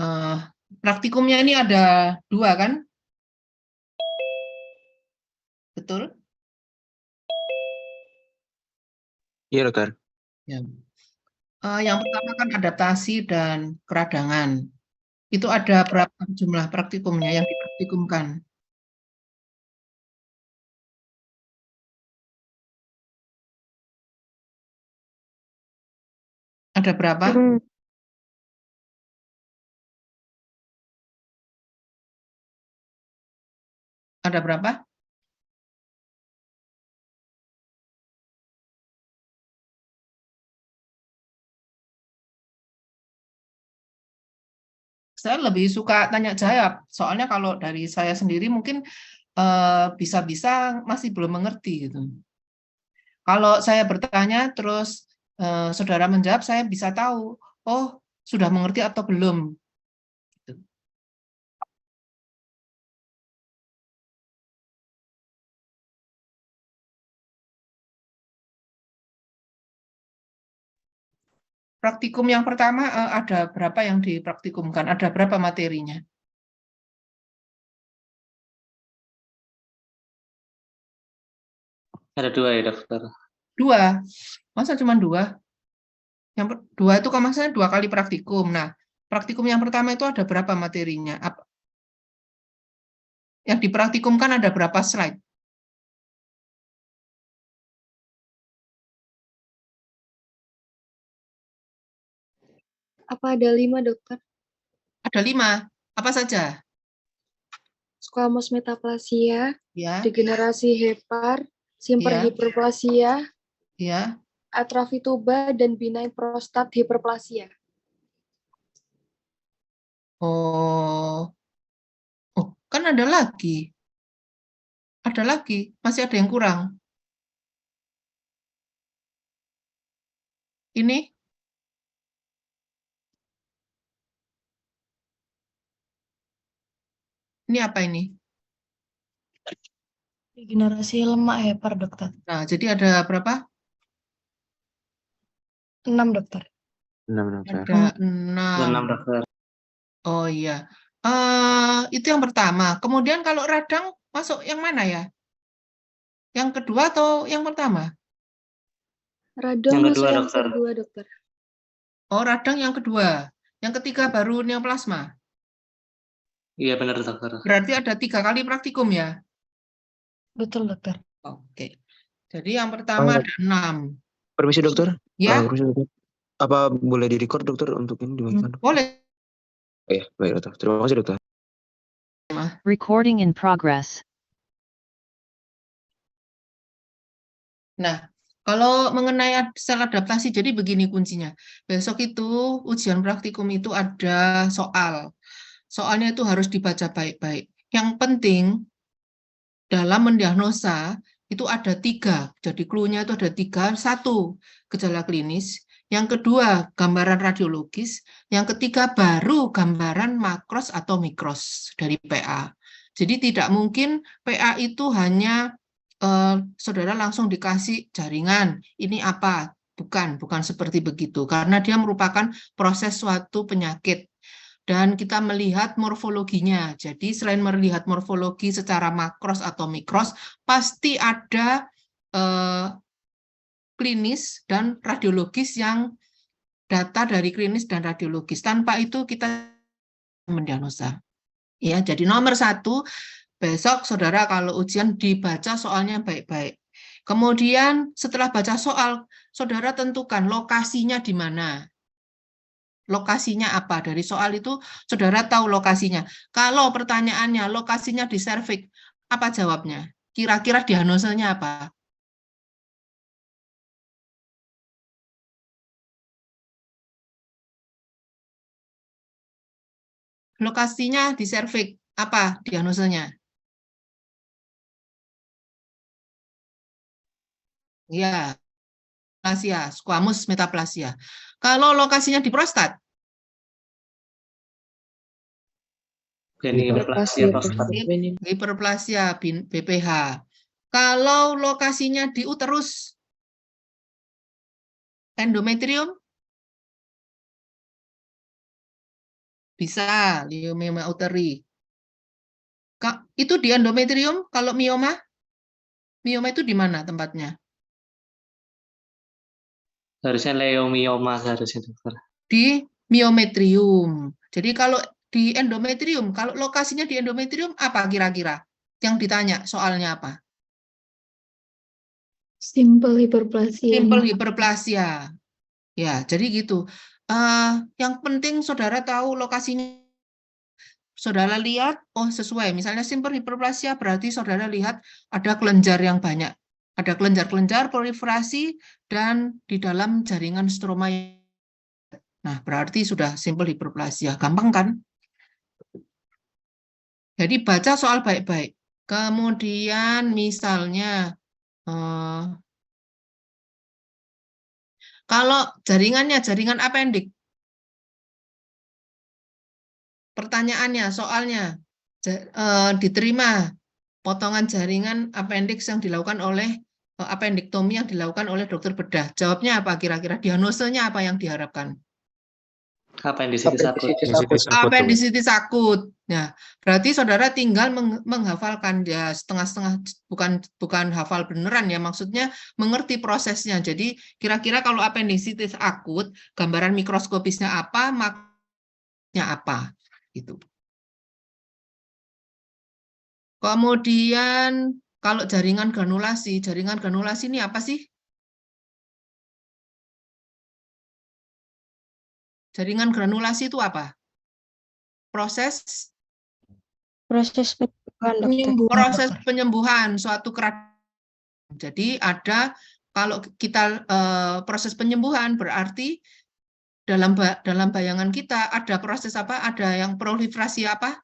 Eh, praktikumnya ini ada 2 kan? Betul? Iya, dokter. Ya. Yang pertama kan adaptasi dan keradangan. Itu ada berapa jumlah praktikumnya yang dipraktikumkan? Ada berapa? Ada berapa? Saya lebih suka tanya jawab, soalnya kalau dari saya sendiri mungkin bisa-bisa masih belum mengerti gitu. Kalau saya bertanya terus saudara menjawab, saya bisa tahu, oh sudah mengerti atau belum. Gitu. Praktikum yang pertama ada berapa yang dipraktikumkan? Ada berapa materinya? Ada 2 ya, dokter. 2. Masa cuma 2? Yang 2 itu kan maksudnya 2 kali praktikum. Nah, praktikum yang pertama itu ada berapa materinya? Yang dipraktikumkan ada berapa slide? Apa ada 5, dokter? Ada 5. Apa saja? Squamous metaplasia, Ya, degenerasi hepar, simper ya, hiperplasia, ya. atrofi tuba, dan benign prostat hiperplasia. Oh, oh, kan ada lagi. Ada lagi, masih ada yang kurang. Ini apa ini? Degenerasi lemak hepar, dokter. Nah, jadi ada berapa? 6, dokter. 6, dokter. Ada 6. 6, dokter. Oh iya. Itu yang pertama. Kemudian kalau radang masuk yang mana ya? Yang kedua atau yang pertama? Radang Yang masuk kedua, yang dokter. kedua, dokter. Oh, radang yang kedua. Yang ketiga baru neoplasma. Iya, benar, dokter. Berarti ada 3 kali praktikum ya? Betul, dokter. Oke. Jadi yang pertama ada 6. Permisi, dokter. Ya, Permisi, dokter. Apa boleh di-record, dokter, untuk ini dimakan? boleh. Oh, ya, baik, dokter. Terima kasih, dokter. Recording in progress. Nah, kalau mengenai sel adaptasi, jadi begini kuncinya. Besok itu ujian praktikum itu ada soal. Soalnya itu harus dibaca baik-baik. Yang penting dalam mendiagnosa itu ada 3. Jadi clue-nya itu ada 3. 1, gejala klinis. Yang kedua, gambaran radiologis. Yang ketiga, baru gambaran makros atau mikros dari PA. Jadi tidak mungkin PA itu hanya saudara langsung dikasih jaringan. Ini apa? Bukan seperti begitu. Karena dia merupakan proses suatu penyakit. Dan kita melihat morfologinya. Jadi selain melihat morfologi secara makros atau mikros, pasti ada klinis dan radiologis yang data dari klinis dan radiologis. Tanpa itu kita mendiagnosa. Ya, jadi nomor 1, besok saudara kalau ujian dibaca soalnya baik-baik. Kemudian setelah baca soal, saudara tentukan lokasinya di mana. Lokasinya apa? Dari soal itu saudara tahu lokasinya. Kalau pertanyaannya lokasinya di serviks, apa jawabnya? Kira-kira diagnosanya apa? Lokasinya di serviks, apa diagnosanya? Ya, plasia, squamous metaplasia. Kalau lokasinya di prostat, Hiperplasia prostat. hiperplasia BPH. Kalau lokasinya di uterus, endometrium, Bisa, mioma uteri. Itu di endometrium, kalau mioma itu di mana tempatnya? Harusnya leomioma seharusnya dokter. Di miometrium. Jadi kalau di endometrium, kalau lokasinya di endometrium apa kira-kira? Yang ditanya soalnya apa? Simple hiperplasia. Simple hiperplasia. Ya, jadi gitu. Yang penting saudara tahu lokasinya. Saudara lihat, oh sesuai. Misalnya simple hiperplasia berarti saudara lihat ada kelenjar yang banyak. Ada kelenjar-kelenjar proliferasi dan di dalam jaringan stroma. Nah, berarti sudah simple hiperplasia. Gampang kan? Jadi baca soal baik-baik. Kemudian misalnya, kalau jaringannya, jaringan apendik. Pertanyaannya, soalnya, diterima potongan jaringan apendiks yang dilakukan oleh apendiktomi yang dilakukan oleh dokter bedah. Jawabnya apa kira-kira? Diagnosenya apa yang diharapkan? Appendicitis akut. Appendicitis akut. Nah, berarti saudara tinggal menghafalkan ya setengah-setengah, bukan hafal beneran ya, maksudnya mengerti prosesnya. Jadi kira-kira kalau appendicitis akut, gambaran mikroskopisnya apa, maknya apa, gitu. Kemudian kalau jaringan granulasi ini apa sih? Jaringan granulasi itu apa? Proses penyembuhan suatu keradaan. Jadi ada, kalau kita proses penyembuhan berarti dalam bayangan kita ada proses apa? Ada yang proliferasi apa?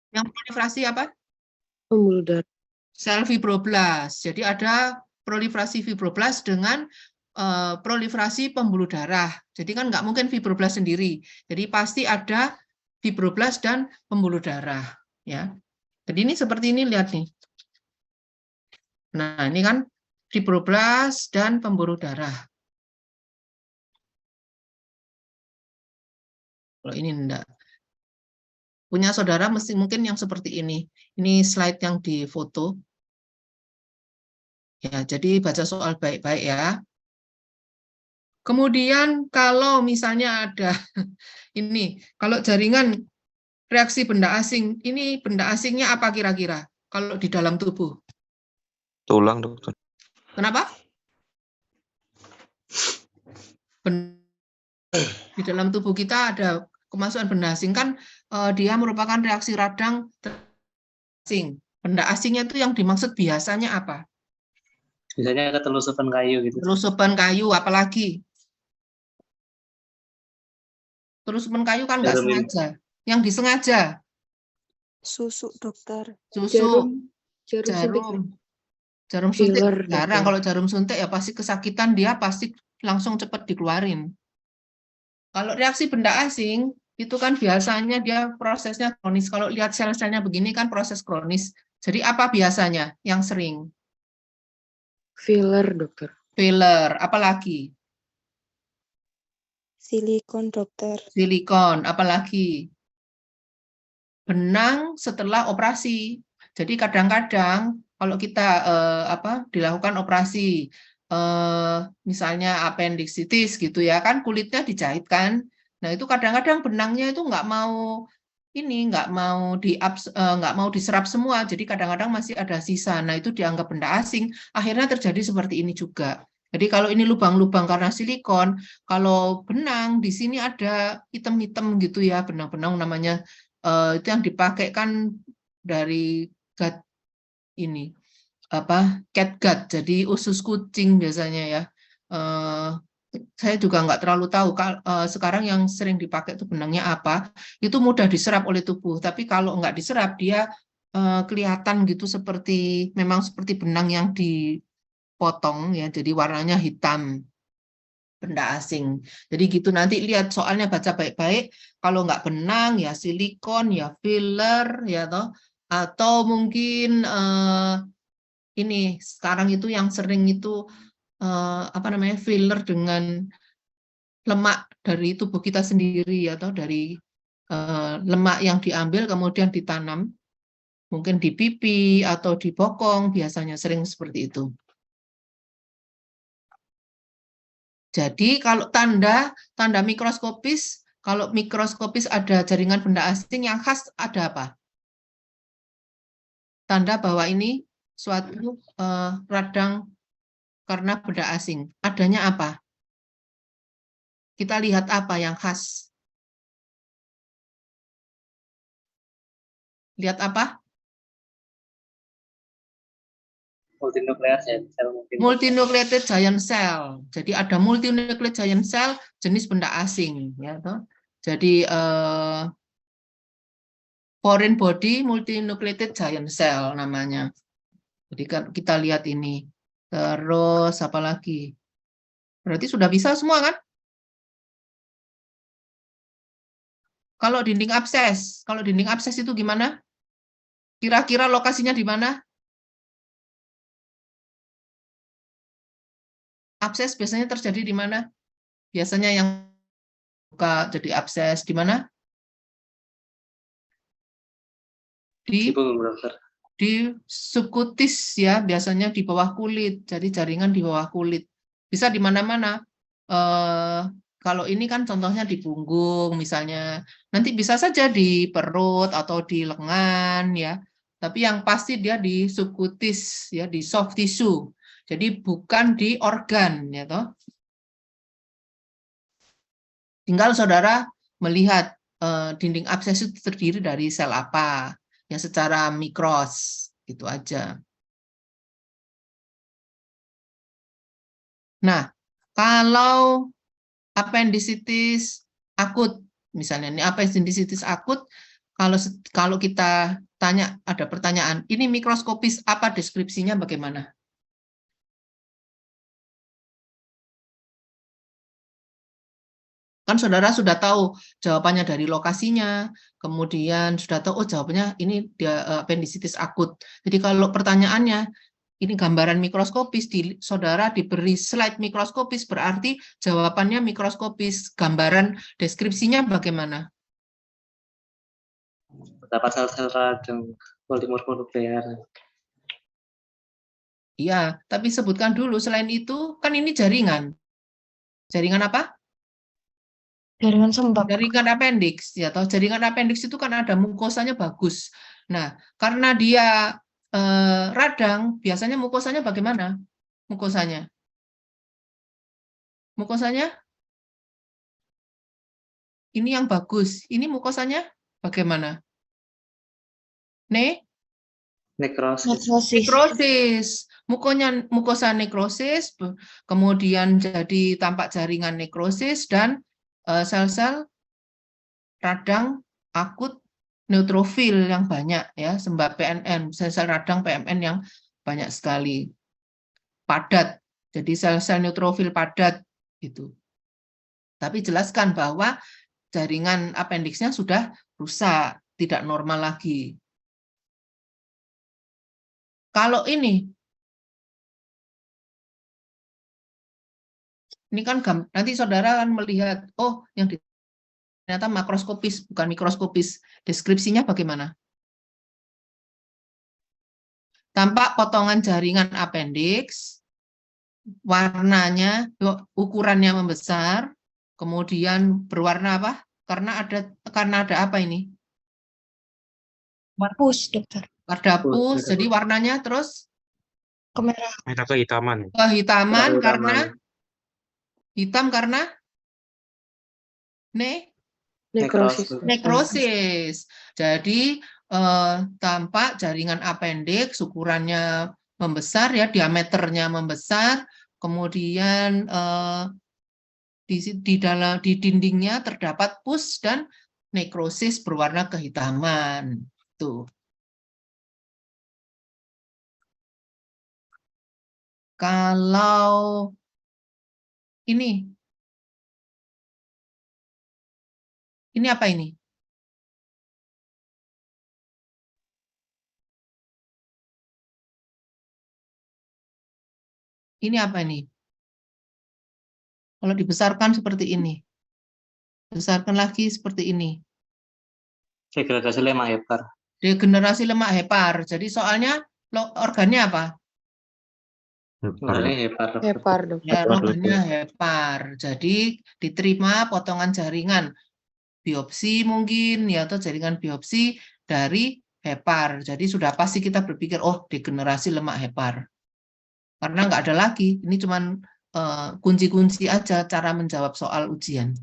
Yang proliferasi apa? Pembuluh darah. Sel fibroblast. Jadi ada proliferasi fibroblast dengan proliferasi pembuluh darah. Jadi kan nggak mungkin fibroblast sendiri. Jadi pasti ada fibroblast dan pembuluh darah. Ya. Jadi ini seperti ini, lihat nih. Nah, ini kan fibroblast dan pembuluh darah. Kalau ini enggak. Punya saudara mungkin yang seperti ini. Ini slide yang difoto. Ya, jadi baca soal baik-baik ya. Kemudian kalau misalnya ada ini, kalau jaringan reaksi benda asing, ini benda asingnya apa kira-kira kalau di dalam tubuh? Tulang, dokter. Kenapa? Di dalam tubuh kita ada kemasukan benda asing, kan dia merupakan reaksi radang asing. Benda asingnya itu yang dimaksud biasanya apa? Biasanya ketelusupan kayu gitu. Telusupan kayu, apalagi? Telusupan kayu kan nggak sengaja. Yang disengaja? Susu, dokter. Susu, jarum suntik. Filler, Jarang, dokter. kalau jarum suntik ya pasti kesakitan, dia pasti langsung cepat dikeluarin. Kalau reaksi benda asing, itu kan biasanya dia prosesnya kronis. Kalau lihat sel-selnya begini kan proses kronis. Jadi apa biasanya yang sering? Filler, dokter. Filler, apalagi? Silikon, dokter. Silikon, apalagi? Benang setelah operasi. Jadi kadang-kadang kalau kita dilakukan operasi, misalnya appendicitis gitu ya, kan kulitnya dijahit kan. Nah itu kadang-kadang benangnya itu nggak mau diserap semua, jadi kadang-kadang masih ada sisa. Nah itu dianggap benda asing. Akhirnya terjadi seperti ini juga. Jadi kalau ini lubang-lubang karena silikon, kalau benang di sini ada hitam-hitam gitu ya, benang-benang namanya. Itu yang dipakai kan dari gut ini catgut, jadi usus kucing biasanya ya. Saya juga nggak terlalu tahu. Sekarang yang sering dipakai itu benangnya apa, itu mudah diserap oleh tubuh. Tapi kalau nggak diserap dia kelihatan gitu memang seperti benang yang dipotong ya, jadi warnanya hitam. Benda asing. Jadi gitu, nanti lihat soalnya baca baik-baik. Kalau nggak benang ya silikon, ya filler, ya toh. Atau mungkin ini sekarang itu yang sering itu filler dengan lemak dari tubuh kita sendiri atau dari lemak yang diambil kemudian ditanam, mungkin di pipi atau di bokong, biasanya sering seperti itu. Jadi kalau tanda mikroskopis, kalau mikroskopis ada jaringan benda asing yang khas ada apa? Tanda bahwa ini suatu radang karena benda asing. Adanya apa? Kita lihat apa yang khas? Lihat apa? Multinuklear sel mungkin. Multinucleated giant cell. Jadi ada multinucleated giant cell jenis benda asing, ya toh. Jadi foreign body multinucleated giant cell namanya. Jadi kan kita lihat ini. Terus apa lagi? Berarti sudah bisa semua kan? Kalau dinding abses itu gimana? Kira-kira lokasinya di mana? Abses biasanya terjadi di mana? Biasanya yang buka jadi abses di mana? Di punggung, dokter. Di subkutis ya, biasanya di bawah kulit. Jadi jaringan di bawah kulit. Bisa di mana-mana. Kalau ini kan contohnya di punggung misalnya. Nanti bisa saja di perut atau di lengan ya. Tapi yang pasti dia di subkutis ya, di soft tissue. Jadi bukan di organ ya toh. Tinggal saudara melihat dinding abses itu terdiri dari sel apa, ya secara mikros, gitu aja. Nah, kalau appendicitis akut, misalnya ini appendicitis akut, kalau kita tanya, ada pertanyaan, ini mikroskopis apa deskripsinya bagaimana? Kan saudara sudah tahu jawabannya dari lokasinya, kemudian sudah tahu, oh jawabannya ini dia appendicitis akut. Jadi kalau pertanyaannya, ini gambaran mikroskopis, saudara diberi slide mikroskopis, berarti jawabannya mikroskopis. Gambaran deskripsinya bagaimana? Terdapat sel-sel radang polimorfonuklear. Iya, tapi sebutkan dulu, selain itu, kan ini jaringan. Jaringan apa? Jaringan sembab. Jaringan appendix, ya toh jaringan appendix itu kan ada mukosanya bagus. Nah, karena dia radang, biasanya mukosanya bagaimana? Mukosanya ini yang bagus. Ini mukosanya bagaimana? Nekrosis. Nekrosis. Mukosa nekrosis, kemudian jadi tampak jaringan nekrosis dan sel-sel radang akut neutrofil yang banyak ya, sembab PNN, sel-sel radang PMN yang banyak sekali. Padat. Jadi sel-sel neutrofil padat gitu. Tapi jelaskan bahwa jaringan apendiksnya sudah rusak, tidak normal lagi. Kalau ini kan nanti saudara akan melihat, oh yang ternyata makroskopis, bukan mikroskopis. Deskripsinya bagaimana? Tampak potongan jaringan apendiks, warnanya, ukurannya membesar, kemudian berwarna apa? Karena ada apa ini? Pus, dokter. Warna pus, jadi warnanya terus Kemerah. Merah kehitaman. kehitaman karena hitam karena nekrosis. Jadi tampak jaringan appendix, ukurannya membesar ya, diameternya membesar, kemudian di dindingnya terdapat pus dan nekrosis berwarna kehitaman. Tuh. Kalau ini apa ini? Ini apa ini? Kalau dibesarkan seperti ini. Besarkan lagi seperti ini. Degradasi lemak hepar. Degenerasi lemak hepar. Jadi soalnya organnya apa? Organnya hepar. Hepar, dokter. Ya, organnya hepar. Jadi diterima potongan jaringan biopsi mungkin ya, atau jaringan biopsi dari hepar. Jadi sudah pasti kita berpikir, oh, degenerasi lemak hepar. Karena nggak ada lagi. Ini cuman kunci-kunci aja cara menjawab soal ujian.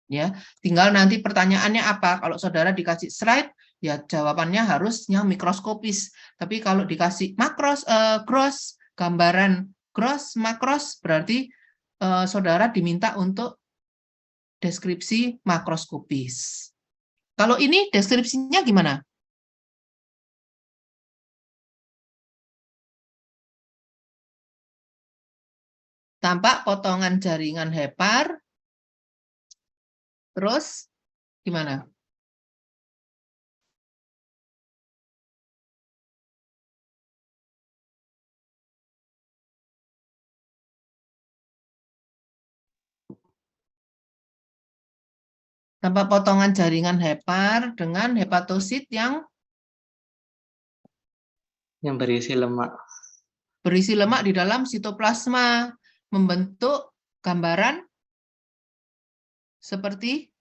Ya, tinggal nanti pertanyaannya apa? Kalau saudara dikasih slide, ya jawabannya harusnya mikroskopis. Tapi kalau dikasih makros, gross, gambaran gross, makros, berarti saudara diminta untuk deskripsi makroskopis. Kalau ini deskripsinya gimana? Tampak potongan jaringan hepar. Terus gimana? Tampak potongan jaringan hepar dengan hepatosit yang berisi lemak. Berisi lemak di dalam sitoplasma, membentuk gambaran seperti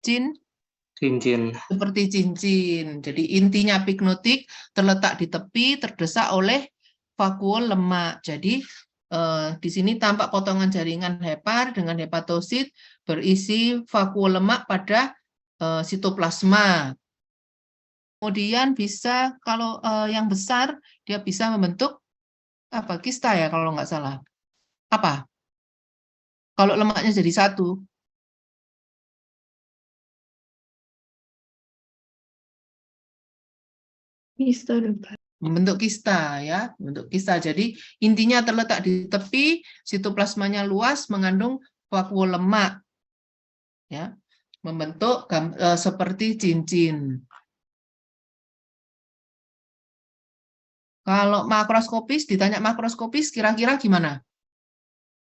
cincin. Seperti cincin. Jadi intinya pignotik terletak di tepi, terdesak oleh vakuol lemak. Jadi di sini tampak potongan jaringan hepar dengan hepatosit berisi vakuol lemak pada sitoplasma. Kemudian bisa, kalau yang besar, dia bisa membentuk apa, kista ya kalau nggak salah. Apa? Kalau lemaknya jadi satu. Kista, dokter. Membentuk kista ya, membentuk kista. Jadi intinya terletak di tepi, sitoplasmanya luas, mengandung vakuol lemak. Ya, membentuk seperti cincin. Kalau makroskopis, ditanya makroskopis, kira-kira gimana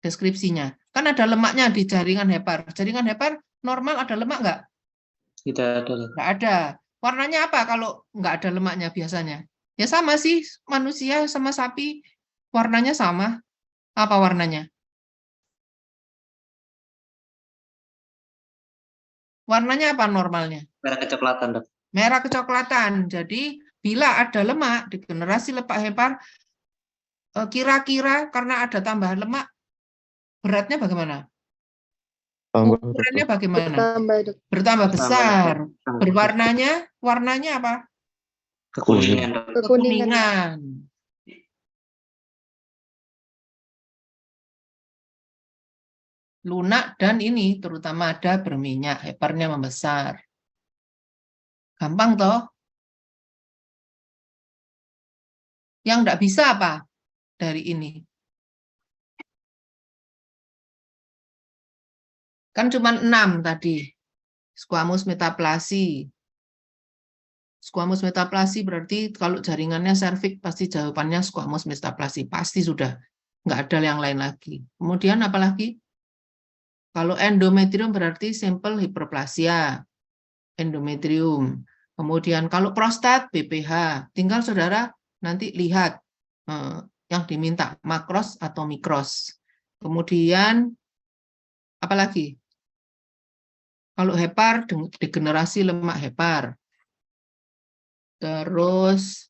deskripsinya? Kan ada lemaknya di jaringan hepar. Jaringan hepar normal ada lemak nggak? Tidak ada. Nggak ada. Warnanya apa kalau nggak ada lemaknya biasanya? Ya sama sih, manusia sama sapi warnanya sama. Apa warnanya? Warnanya apa normalnya? Merah kecoklatan, Dok. Merah kecoklatan. Jadi bila ada lemak, degenerasi lemak hepar, kira-kira karena ada tambahan lemak, beratnya bagaimana? Ukurannya bagaimana? Bertambah besar. Berwarnanya, warnanya apa? Kekuningan. Lunak dan ini terutama ada berminyak, heparnya membesar. Gampang toh? Yang enggak bisa apa dari ini? Kan cuma 6 tadi. Squamous metaplasi. Squamous metaplasi berarti kalau jaringannya serviks pasti jawabannya squamous metaplasi. Pasti sudah. Nggak ada yang lain lagi. Kemudian apa lagi? Kalau endometrium berarti simple hiperplasia. Endometrium. Kemudian kalau prostat BPH. Tinggal saudara nanti lihat yang diminta makros atau mikros. Kemudian apa lagi? Kalau hepar, degenerasi lemak hepar. Terus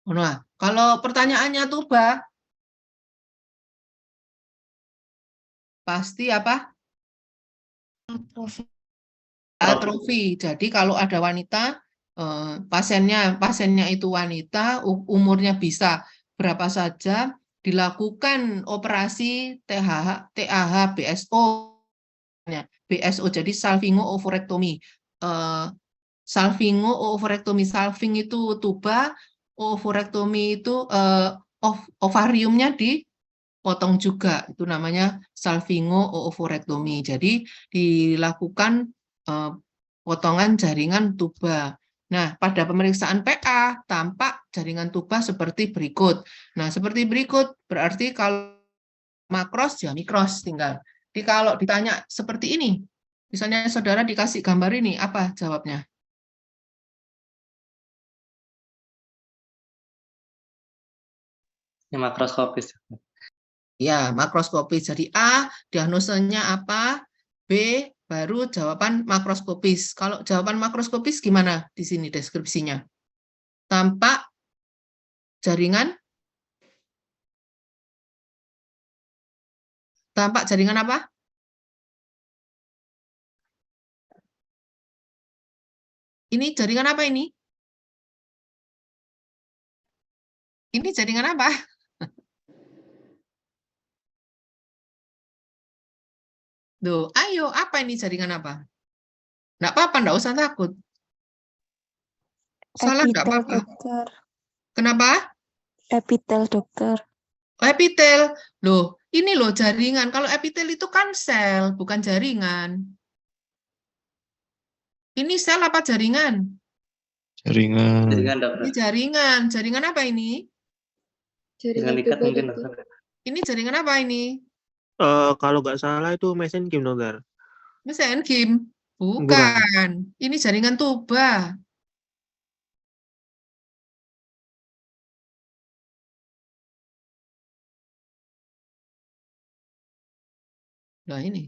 nah, kalau pertanyaannya tuba, pasti apa? Atrofi. Jadi kalau ada wanita, pasiennya itu wanita, umurnya bisa berapa saja, dilakukan operasi TAH BSO, BSO jadi salpingo-oophorectomy. Salpingo-oophorectomy, salping itu tuba, oophorectomy itu ovariumnya dipotong juga, itu namanya salpingo-oophorectomy. Jadi dilakukan eh, potongan jaringan tuba. Nah, pada pemeriksaan PA tampak jaringan tuba seperti berikut. Nah, seperti berikut berarti kalau makros ya mikros tinggal. Jadi kalau ditanya seperti ini, misalnya saudara dikasih gambar ini, apa jawabnya? Yang makroskopis. Ya, makroskopis. Jadi A, diagnosenya apa? B, baru jawaban makroskopis. Kalau jawaban makroskopis gimana di sini deskripsinya? Tampak jaringan? Tampak jaringan apa? Ini jaringan apa ini? Ini jaringan apa? Duh, ayo, apa ini jaringan apa? Nggak apa-apa, nggak usah takut. Salah nggak Epitel, apa-apa. dokter. Kenapa? Epitel, dokter. Oh, epitel. Loh, ini loh jaringan. Kalau epitel itu kan sel, bukan jaringan. Ini sel apa jaringan? Jaringan. Jaringan, Ini dokter. jaringan. Jaringan apa ini? Jaringan Jaringan ikat tuba, mungkin, dokter. dokter. Ini jaringan apa ini? Kalau nggak salah itu mesenkim dokter. Mesenkim. Bukan. Bukan. Ini jaringan tuba. Nah, ini.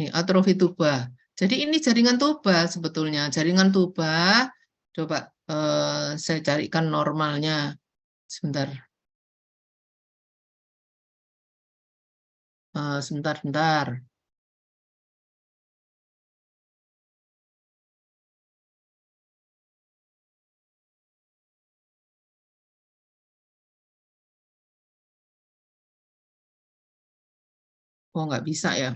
Nih, atrofi tuba. Jadi ini jaringan tuba sebetulnya. Jaringan tuba, coba saya carikan normalnya. Sebentar. Sebentar. Oh, nggak bisa ya.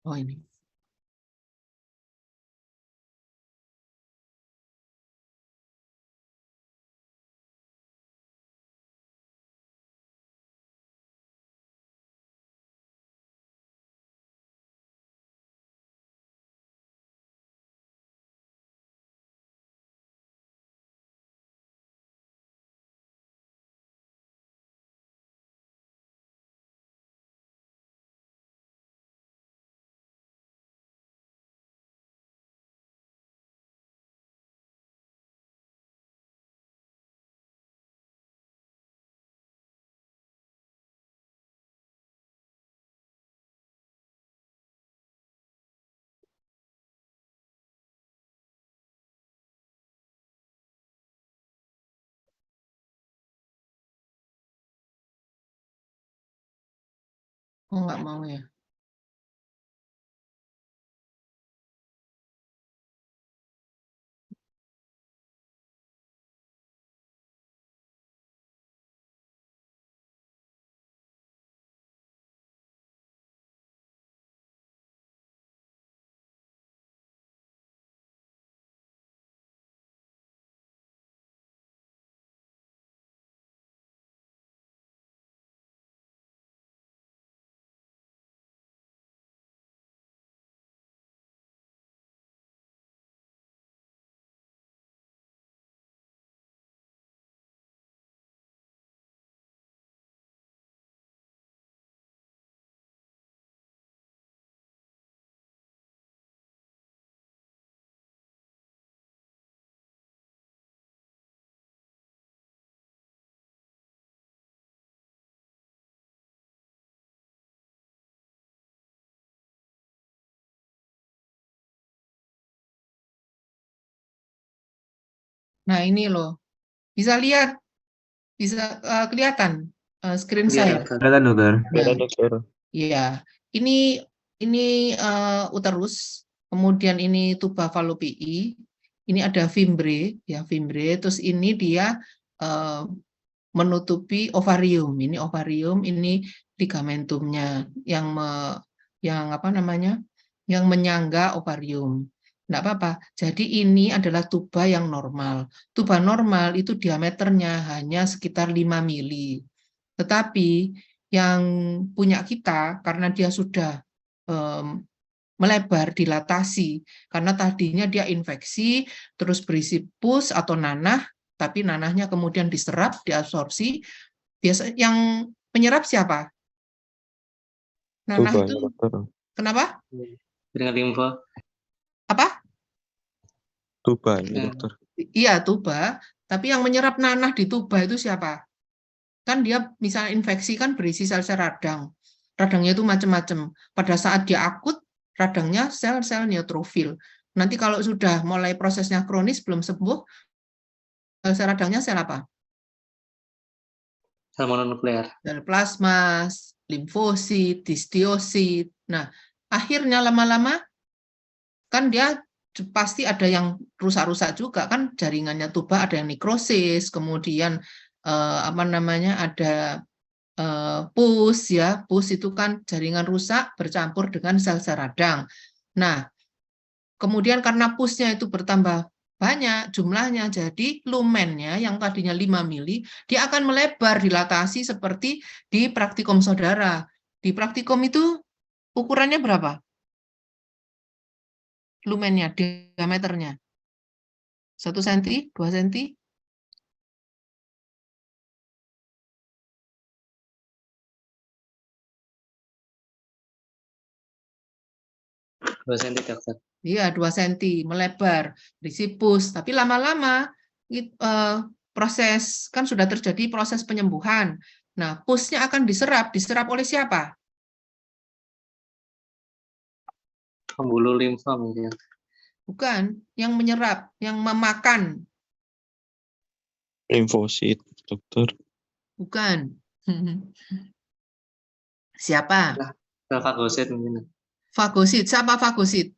Oh, ini. Oh, nggak mau ya. Nah, ini loh. Bisa lihat, bisa kelihatan screen Iya, saya. dokter. Kelihatan dokter. Nah, dokter. iya, ini uterus, kemudian ini tuba fallopi'i, ini ada fimbre, ya fimbre, terus ini dia menutupi ovarium, ini ovarium, ini ligamentumnya yang apa namanya, yang menyangga ovarium. Nggak apa-apa. Jadi ini adalah tuba yang normal. Tuba normal itu diameternya hanya sekitar 5 mili. Tetapi yang punya kita, karena dia sudah melebar, dilatasi, karena tadinya dia infeksi, terus berisi pus atau nanah, tapi nanahnya kemudian diserap, diabsorpsi. Biasa yang penyerap siapa? Nanah Tuba, itu dokter. kenapa? Jaringan limfa. Apa? Tuba, dokter. Iya, tuba. Tapi yang menyerap nanah di tuba itu siapa? Kan dia misalnya infeksi kan berisi sel-sel radang. Radangnya itu macam-macam. Pada saat dia akut, radangnya sel-sel neutrofil. Nanti kalau sudah mulai prosesnya kronis, belum sembuh, sel radangnya sel apa? Sel mononuklear. Sel plasma, limfosit, histiosit. Nah, akhirnya lama-lama kan dia pasti ada yang rusak-rusak juga kan, jaringannya tuba ada yang nekrosis, kemudian apa namanya, ada pus, ya, pus itu kan jaringan rusak bercampur dengan sel-sel radang. Nah, kemudian karena pusnya itu bertambah banyak jumlahnya, jadi lumennya yang tadinya 5 mili, dia akan melebar, dilatasi seperti di praktikum saudara. Di praktikum itu ukurannya berapa? Lumennya, diameternya. 1 cm, 2 cm? 2 cm, dokter. Iya, 2 cm, melebar, berisi pus. Tapi lama-lama proses, kan sudah terjadi proses penyembuhan. Nah, pusnya akan diserap oleh siapa? Pembuluh limfa mungkin. Bukan, yang menyerap, yang memakan. Limfosit, dokter. Bukan. Siapa? Sel fagosit mungkin. Fagosit. Siapa fagosit?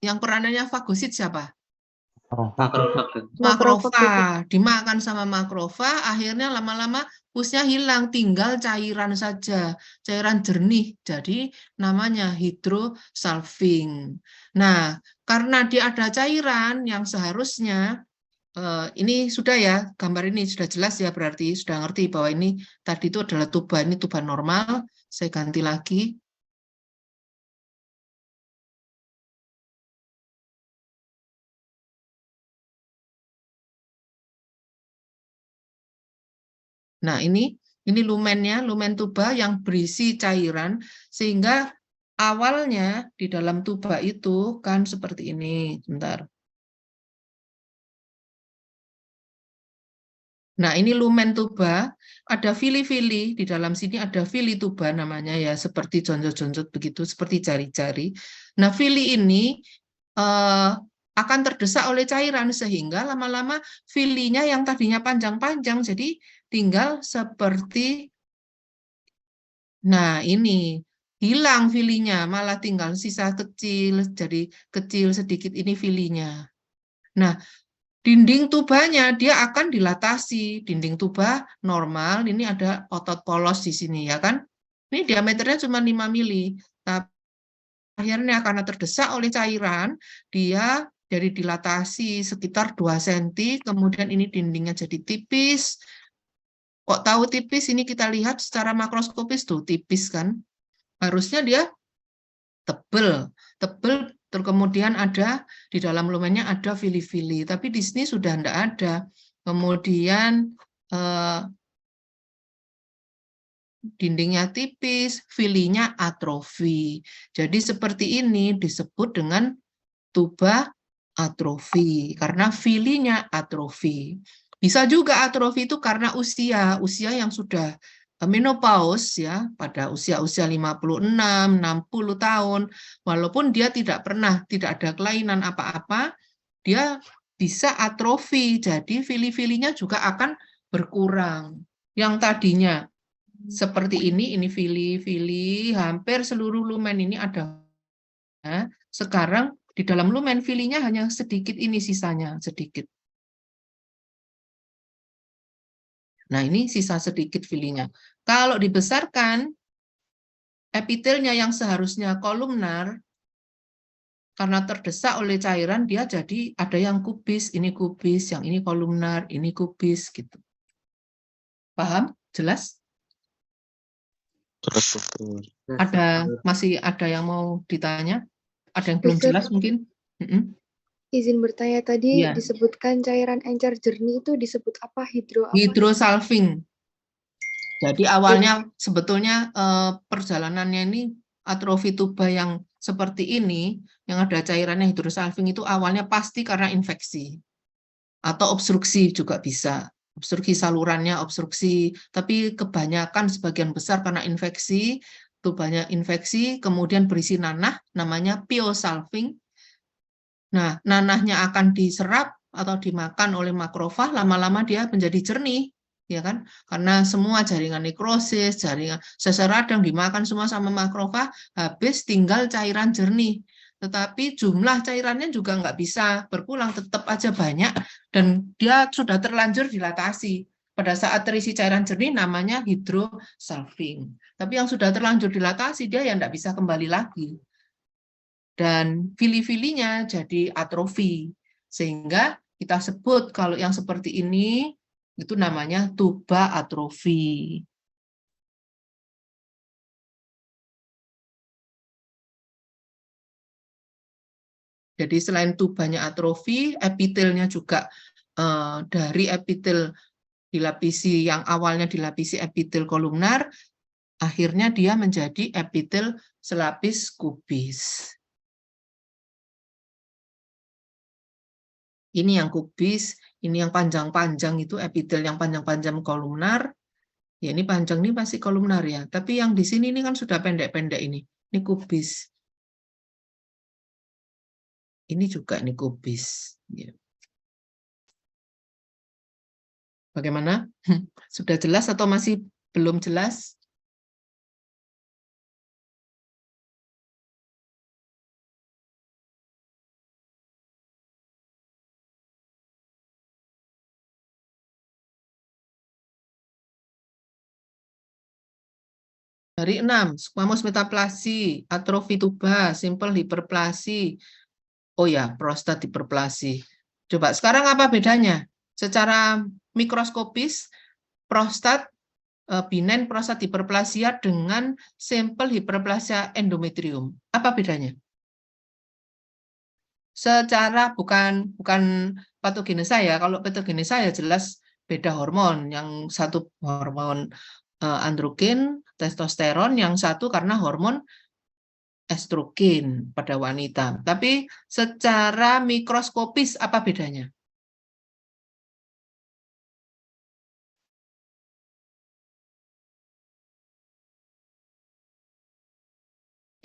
Yang peranannya fagosit siapa? Makrofag. Makrofag. Dimakan sama makrofag, akhirnya lama-lama pusnya hilang, tinggal cairan saja, cairan jernih. Jadi namanya hidrosalving. Nah, karena dia ada cairan yang seharusnya ini sudah ya, gambar ini sudah jelas ya, berarti sudah ngerti bahwa ini tadi itu adalah tuba, ini tuba normal. Saya ganti lagi. Nah, ini lumennya, lumen tuba yang berisi cairan, sehingga awalnya di dalam tuba itu kan seperti ini. Sebentar. Nah, ini lumen tuba, ada fili-fili, di dalam sini ada fili tuba namanya ya, seperti jonjot-jonjot begitu, seperti jari-jari. Nah, fili ini akan terdesak oleh cairan, sehingga lama-lama filinya yang tadinya panjang-panjang, jadi tinggal seperti, nah ini, hilang filinya, malah tinggal sisa kecil, jadi kecil sedikit, ini filinya. Nah, dinding tubanya dia akan dilatasi, dinding tuba normal, ini ada otot polos di sini ya kan. Ini diameternya cuma 5 mili, tapi akhirnya karena terdesak oleh cairan, dia jadi dilatasi sekitar 2 cm, kemudian ini dindingnya jadi tipis. Kok tahu tipis? Ini kita lihat secara makroskopis tuh, tipis kan. Harusnya dia tebel, kemudian ada di dalam lumennya ada fili-fili, tapi di sini sudah tidak ada. Kemudian dindingnya tipis, filinya atrofi. Jadi seperti ini disebut dengan tuba atrofi karena filinya atrofi. Bisa juga atrofi itu karena usia yang sudah menopause ya, pada usia-usia 56, 60 tahun, walaupun dia tidak ada kelainan apa-apa, dia bisa atrofi. Jadi fili-filinya juga akan berkurang. Yang tadinya seperti ini fili-fili, hampir seluruh lumen ini ada. Sekarang di dalam lumen filinya hanya sedikit, ini sisanya sedikit. Nah, ini sisa sedikit filinya. Kalau dibesarkan, epitelnya yang seharusnya kolumnar, karena terdesak oleh cairan, dia jadi ada yang kubis, ini kubis, yang ini kolumnar, ini kubis, gitu. Paham? Jelas? Jelas, dokter. Masih ada yang mau ditanya? Ada yang belum Dokter. jelas mungkin? Izin bertanya tadi Iya. disebutkan cairan encer jernih itu disebut apa? Hidrosalving. Jadi awalnya sebetulnya perjalanannya ini atrofi tuba yang seperti ini, yang ada cairannya hidrosalving itu awalnya pasti karena infeksi. Atau obstruksi juga bisa. Obstruksi salurannya, obstruksi. Tapi kebanyakan sebagian besar karena infeksi, tubanya infeksi, kemudian berisi nanah, namanya piosalving. Nah, nanahnya akan diserap atau dimakan oleh makrofag, lama-lama dia menjadi jernih, ya kan? Karena semua jaringan nekrosis, jaringan sesar radang dimakan semua sama makrofag, habis tinggal cairan jernih. Tetapi jumlah cairannya juga nggak bisa berkurang, tetap aja banyak, dan dia sudah terlanjur dilatasi. Pada saat terisi cairan jernih namanya hidrosalving. Tapi yang sudah terlanjur dilatasi, dia yang nggak bisa kembali lagi. Dan fili-filinya jadi atrofi. Sehingga kita sebut kalau yang seperti ini, itu namanya tuba atrofi. Jadi selain tubanya atrofi, epitelnya juga dari epitel dilapisi, yang awalnya dilapisi epitel kolumnar, akhirnya dia menjadi epitel selapis kubis. Ini yang kubis, ini yang panjang-panjang itu epitel yang panjang-panjang kolumnar. Ya ini panjang, ini pasti kolumnar ya. Tapi yang di sini ini kan sudah pendek-pendek ini. Ini kubis. Ini juga ini kubis. Ya. Bagaimana? Sudah jelas atau masih belum jelas? Dari 6, squamous metaplasi, atrofi tuba, simple hiperplasi. Oh ya, prostat hiperplasi. Coba sekarang apa bedanya? Secara mikroskopis, prostat benign prostat hiperplasia dengan simple hiperplasia endometrium. Apa bedanya? Secara bukan patogenesa ya. Kalau patogenesa ya jelas beda hormon. Yang satu hormon androgen, testosteron, yang satu karena hormon estrogen pada wanita. Tapi secara mikroskopis apa bedanya?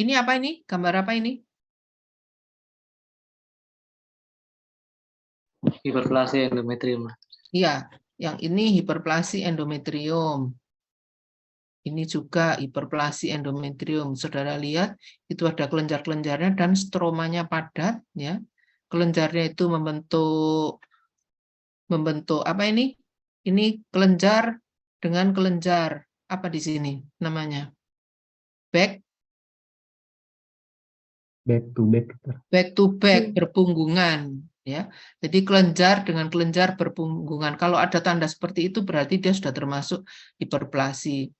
Ini apa ini? Gambar apa ini? Hiperplasia endometrium. Iya, yang ini hiperplasi endometrium. Ini juga hiperplasi endometrium. Saudara lihat, itu ada kelenjar-kelenjarnya dan stromanya padat, ya. Kelenjarnya itu membentuk apa ini? Ini kelenjar dengan kelenjar. Apa di sini namanya? Back to back, berpunggungan, ya. Jadi kelenjar dengan kelenjar berpunggungan. Kalau ada tanda seperti itu berarti dia sudah termasuk hiperplasi.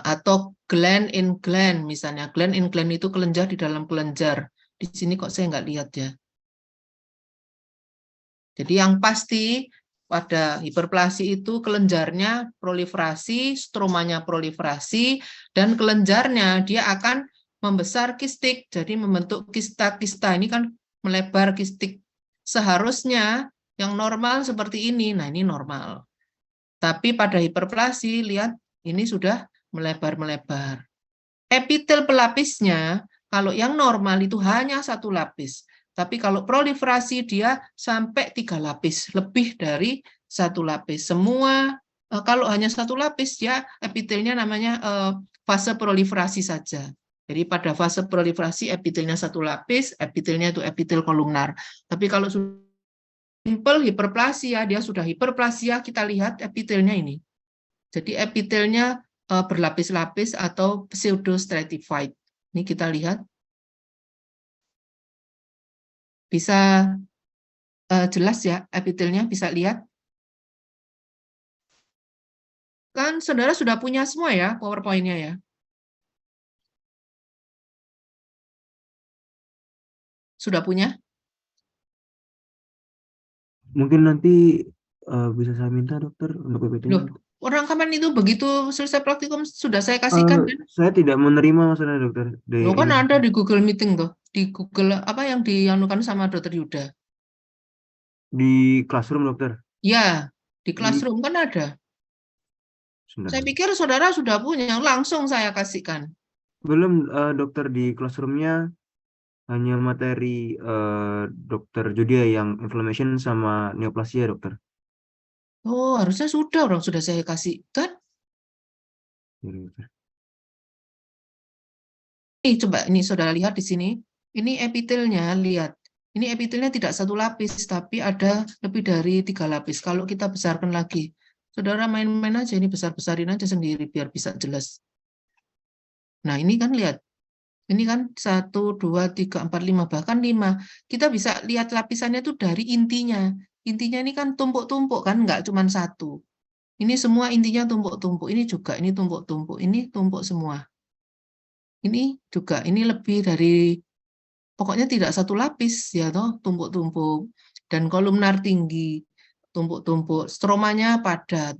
Atau gland in gland, misalnya gland in gland itu kelenjar di dalam kelenjar. Di sini kok saya nggak lihat ya. Jadi yang pasti pada hiperplasi itu kelenjarnya proliferasi, stromanya proliferasi, dan kelenjarnya dia akan membesar kistik, jadi membentuk kista-kista. Ini kan melebar kistik. Seharusnya yang normal seperti ini. Nah, ini normal. Tapi pada hiperplasi, lihat, ini sudah melebar-melebar. Epitel pelapisnya, kalau yang normal itu hanya satu lapis. Tapi kalau proliferasi dia sampai 3 lapis, lebih dari 1 lapis. Semua kalau hanya 1 lapis ya epitelnya namanya fase proliferasi saja. Jadi pada fase proliferasi epitelnya 1 lapis, epitelnya itu epitel kolumnar. Tapi kalau simple hiperplasia, dia sudah hiperplasia, kita lihat epitelnya ini. Jadi epitelnya berlapis-lapis atau pseudostratified. Ini kita lihat. Bisa jelas ya epitelnya, bisa lihat. Kan saudara sudah punya semua ya PowerPoint-nya ya. Sudah punya? Mungkin nanti bisa saya minta dokter untuk PPT. Loh, orang kapan itu begitu selesai praktikum sudah saya kasihkan kan? Saya tidak menerima maksudnya dokter. Loh, kan ada di Google Meeting tuh, di Google apa yang dianukan sama Dokter Yuda. Di Classroom dokter. Ya, di Classroom kan ada. Sebentar. Saya pikir saudara sudah punya, langsung saya kasihkan. Belum dokter, di Classroom-nya hanya materi dokter Judia yang inflammation sama neoplasia dokter. Oh, harusnya sudah, orang sudah saya kasihkan. Ya, dokter. Ini coba, ini saudara lihat di sini. Ini epitelnya, lihat. Ini epitelnya tidak 1 lapis, tapi ada lebih dari 3 lapis. Kalau kita besarkan lagi, saudara main-main aja, ini besar-besarin aja sendiri, biar bisa jelas. Nah, ini kan lihat. Ini kan 1, 2, 3, 4, 5, bahkan 5. Kita bisa lihat lapisannya itu dari intinya. Intinya ini kan tumpuk-tumpuk, kan nggak cuma 1. Ini semua intinya tumpuk-tumpuk. Ini juga, ini tumpuk-tumpuk. Ini tumpuk semua. Ini juga, ini lebih dari, pokoknya tidak 1 lapis, ya toh, tumpuk-tumpuk. Dan kolumnar tinggi, tumpuk-tumpuk. Stromanya padat.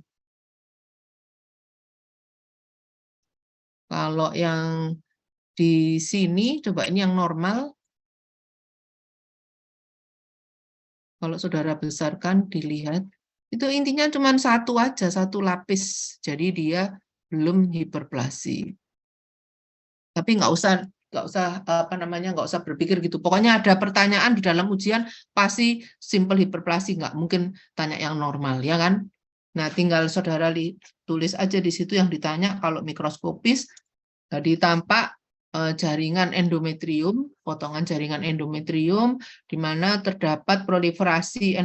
Kalau yang di sini, coba ini yang normal. Kalau saudara besarkan, dilihat. Itu intinya cuma 1 aja, 1 lapis. Jadi dia belum hiperplasi. Tapi nggak usah nggak usah berpikir gitu. Pokoknya ada pertanyaan di dalam ujian pasti simple hiperplasi, nggak mungkin tanya yang normal, ya kan? Nah, tinggal saudara tulis aja di situ yang ditanya. Kalau mikroskopis tadi tampak jaringan endometrium, potongan jaringan endometrium, di mana terdapat proliferasi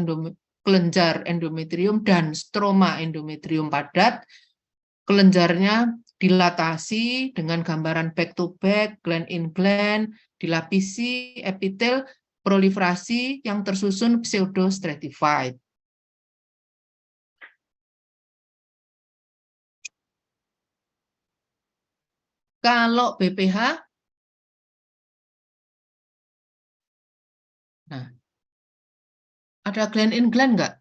kelenjar endometrium dan stroma endometrium padat. Kelenjarnya dilatasi dengan gambaran back to back, gland in gland, dilapisi epitel, proliferasi yang tersusun pseudostratified. Kalau BPH, nah, ada gland in gland nggak?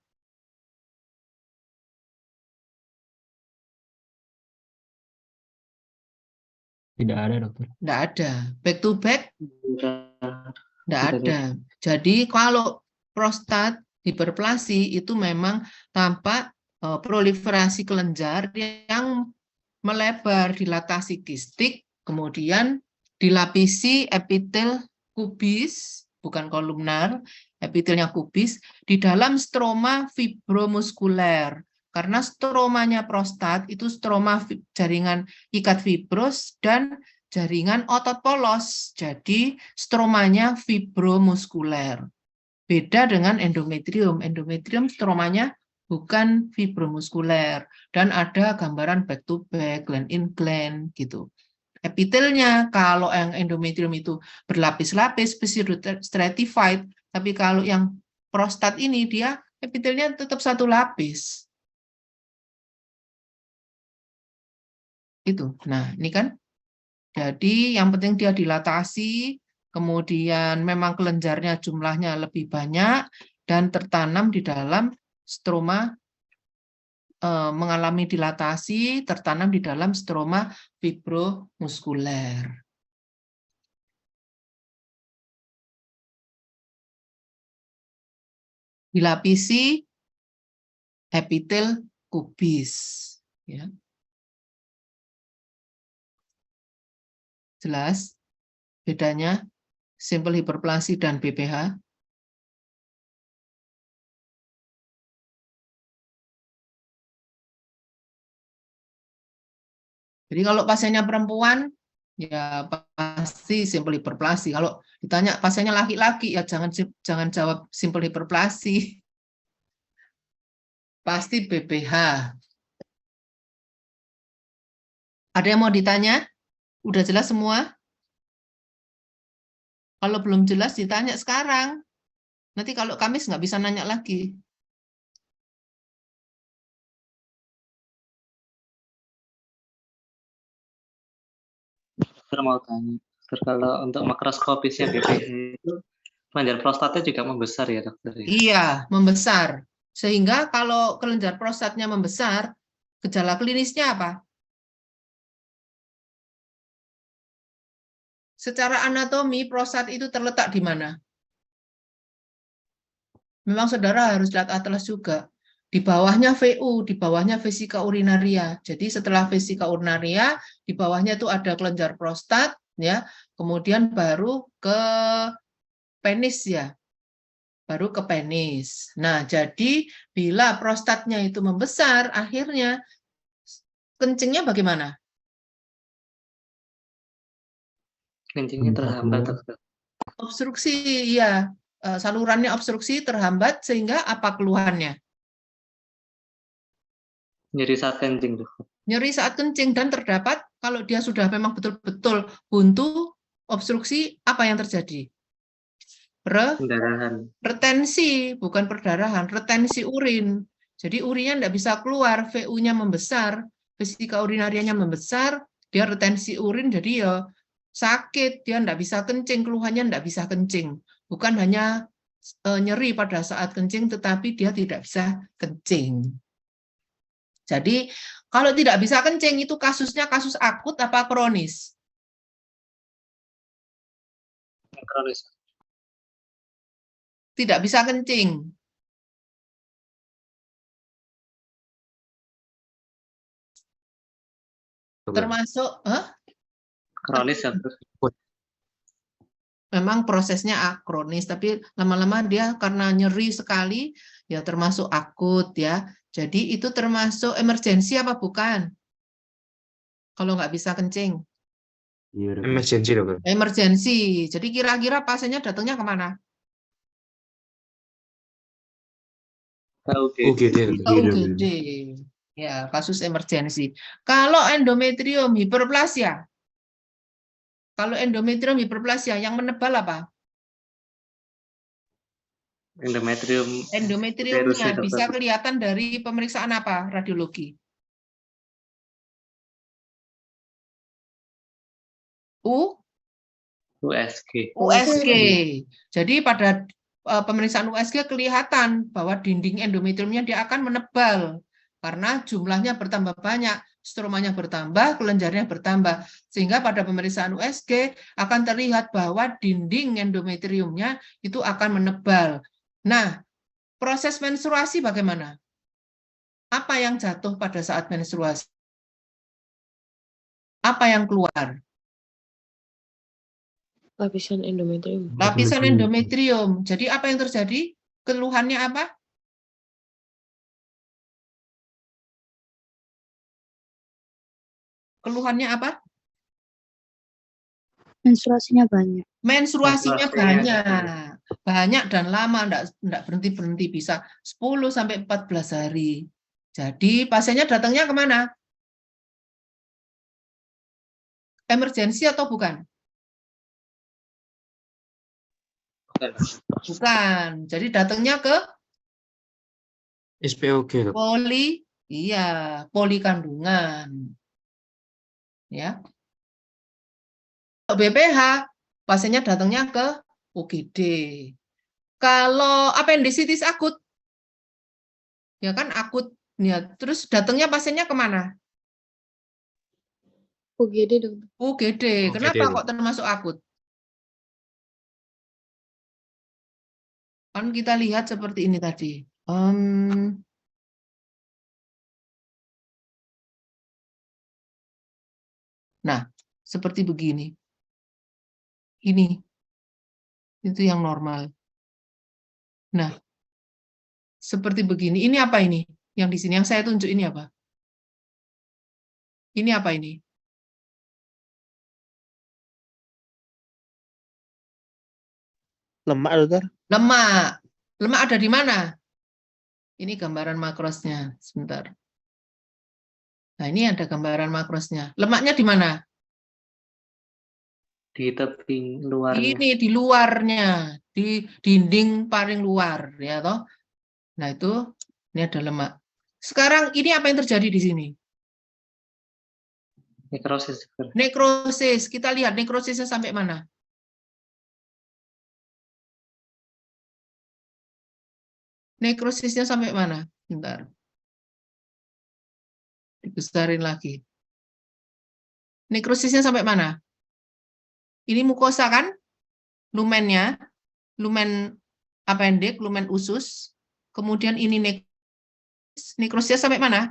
Tidak ada, dokter. Nggak ada. Back to back? Nggak Tidak ada. Jadi kalau prostat hiperplasi itu memang tampak proliferasi kelenjar yang melebar, dilatasi kistik, kemudian dilapisi epitel kubis, bukan kolumnar, epitelnya kubis, di dalam stroma fibromuskuler. Karena stromanya prostat itu stroma jaringan ikat fibros dan jaringan otot polos. Jadi stromanya fibromuskuler. Beda dengan endometrium. Endometrium stromanya bukan fibromuskuler. Dan ada gambaran back to back, gland in gland gitu. Epitelnya kalau yang endometrium itu berlapis-lapis, pseudostratified, tapi kalau yang prostat ini dia epitelnya tetap 1 lapis. Itu. Nah, ini kan. Jadi yang penting dia dilatasi, kemudian memang kelenjarnya jumlahnya lebih banyak dan tertanam di dalam stroma, mengalami dilatasi, tertanam di dalam stroma fibromuskuler. Dilapisi epitel kubis, ya. Jelas bedanya? simple hiperplasi dan BPH? Jadi kalau pasiennya perempuan, ya pasti simple hiperplasi. Kalau ditanya pasiennya laki-laki, ya jangan jawab simple hiperplasi. Pasti BPH. Ada yang mau ditanya? Udah jelas semua? Kalau belum jelas ditanya sekarang. Nanti kalau Kamis nggak bisa nanya lagi. Dokter mau tanya, dokter, kalau untuk makroskopisnya BPH itu kelenjar prostatnya juga membesar ya dokter? Iya, membesar. Sehingga kalau kelenjar prostatnya membesar, gejala klinisnya apa? Secara anatomi, prostat itu terletak di mana? Memang saudara harus lihat atlas juga. Di bawahnya VU, di bawahnya vesika urinaria. Jadi setelah vesika urinaria, di bawahnya itu ada kelenjar prostat, ya. Kemudian baru ke penis ya. Baru ke penis. Nah, jadi bila prostatnya itu membesar, akhirnya kencingnya bagaimana? Kencingnya terhambat dokter. Obstruksi, ya. Salurannya obstruksi, terhambat, sehingga apa keluhannya? Nyeri saat kencing dokter. Nyeri saat kencing, dan terdapat, kalau dia sudah memang betul-betul buntu, obstruksi, apa yang terjadi? Pendarahan. Retensi, bukan perdarahan, retensi urin. Jadi urinnya tidak bisa keluar, VU-nya membesar, vesika urinarianya membesar, dia retensi urin, jadi ya sakit, dia tidak bisa kencing, keluhannya tidak bisa kencing. Bukan hanya nyeri pada saat kencing, tetapi dia tidak bisa kencing. Jadi kalau tidak bisa kencing, itu kasusnya kasus akut apa kronis? Kronis. Tidak bisa kencing. Termasuk, Kronis ya dokter. memang prosesnya kronis, tapi lama-lama dia karena nyeri sekali, ya termasuk akut ya. Jadi itu termasuk emergensi apa bukan? Kalau nggak bisa kencing. Emergency dokter. Emergensi. Jadi kira-kira pasiennya datangnya kemana? UGD. Ke UGD. Ya, kasus emergensi. Kalau endometrium hiperplasia, kalau endometrium hiperplasia yang menebal apa? Endometriumnya bisa kelihatan dari pemeriksaan apa? Radiologi. USG. Jadi pada pemeriksaan USG kelihatan bahwa dinding endometriumnya dia akan menebal karena jumlahnya bertambah banyak, stromanya bertambah, kelenjarnya bertambah, sehingga pada pemeriksaan USG akan terlihat bahwa dinding endometriumnya itu akan menebal. Nah, proses menstruasi bagaimana? Apa yang jatuh pada saat menstruasi? Apa yang keluar? Lapisan endometrium. Lapisan endometrium. Jadi apa yang terjadi? Keluhannya apa? Keluhannya apa? Menstruasinya banyak. Menstruasinya banyak. Banyak dan lama, enggak berhenti-berhenti, bisa 10-14 hari. Jadi pasiennya datangnya kemana? Emergensi atau bukan? Bukan. Jadi datangnya ke SPOG. poli kandungan. Ya. BPH, pasiennya datangnya ke UGD. Kalau apendisitis akut, ya kan akut, ya, terus datangnya pasiennya kemana? UGD dokter. UGD. Kenapa kok termasuk akut? Kan kita lihat seperti ini tadi. Nah, seperti begini. Ini. Itu yang normal. Nah, seperti begini. Ini apa ini? Yang di sini yang saya tunjuk ini apa? Ini apa ini? Lemak, dokter. Lemak. Lemak ada di mana? Ini gambaran makrosnya. Sebentar. Nah, ini ada gambaran makrosnya. Lemaknya di mana? Di tepi luarnya. Ini di luarnya, di dinding paling luar, ya toh. Nah, itu ini ada lemak. Sekarang ini apa yang terjadi di sini? Nekrosis, dokter. Nekrosis. Kita lihat nekrosisnya sampai mana? Nekrosisnya sampai mana? Bentar. Dibesarin lagi. Nekrosisnya sampai mana? Ini mukosa kan? Lumennya, lumen apendik, lumen usus. Kemudian ini nekrosisnya sampai mana?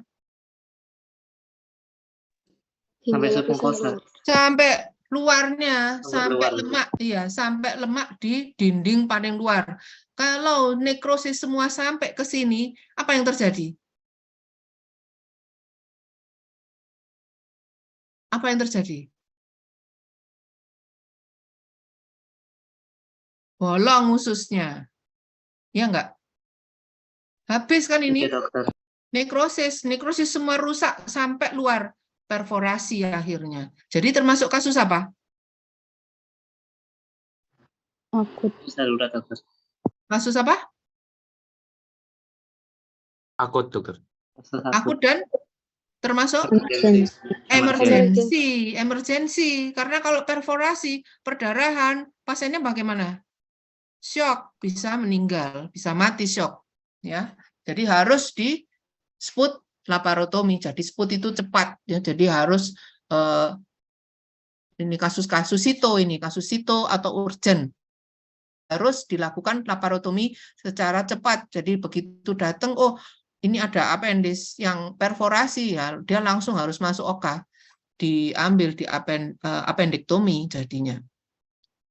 Sampai Hingga lapisan submukosa. luar. Sampai luarnya, Sampai sampai luar. lemak, iya, sampai lemak di dinding paling luar. Kalau nekrosis semua sampai ke sini, apa yang terjadi? Apa yang terjadi? Bolong ususnya. Ya enggak? Habis kan ini? Iya, dokter. Nekrosis semua rusak sampai luar, perforasi akhirnya. Jadi termasuk kasus apa? Akut. Bisa darurat, dokter. Kasus apa? Akut, dokter. Kasus Akut dan termasuk Emergency. emergensi. Karena kalau perforasi, perdarahan, pasiennya bagaimana? Shock, bisa meninggal, bisa mati shock. Ya, jadi harus di sput laparotomi. Jadi sput itu cepat, ya. Jadi harus ini kasus-kasus sito atau urgent. Harus dilakukan laparotomi secara cepat. Jadi begitu datang, oh ini ada apendis yang perforasi, ya dia langsung harus masuk OK, diambil di apendektomi jadinya.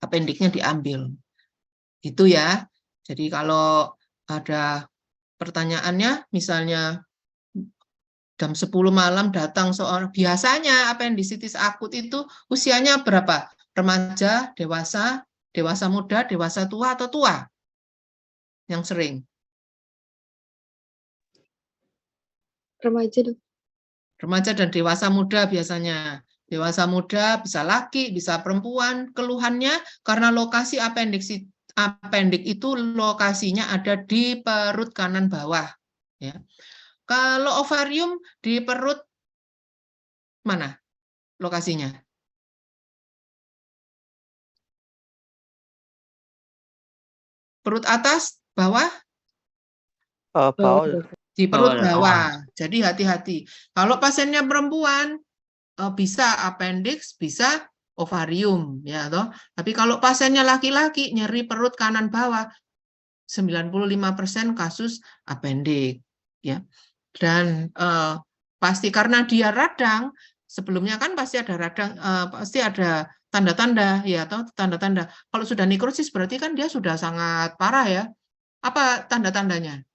Apendiknya diambil. Itu ya. Jadi kalau ada pertanyaannya, misalnya jam 10 malam datang seorang, biasanya apendisitis akut itu usianya berapa? Remaja, dewasa, dewasa muda, dewasa tua, atau tua? Yang sering. Remaja, dok. Remaja dan dewasa muda biasanya. Dewasa muda bisa laki, bisa perempuan. Keluhannya karena lokasi apendik itu lokasinya ada di perut kanan bawah. Ya. Kalau ovarium di perut mana lokasinya? Perut atas, bawah? Bawah, dokter. Di perut Bawah. bawah. Jadi hati-hati. Kalau pasiennya perempuan, bisa appendix, bisa ovarium, ya toh. Tapi kalau pasiennya laki-laki nyeri perut kanan bawah, 95% kasus appendix, ya. Dan pasti karena dia radang, sebelumnya kan pasti ada radang, pasti ada tanda-tanda, ya toh, tanda-tanda. Kalau sudah nekrosis berarti kan dia sudah sangat parah, ya. Apa tanda-tandanya?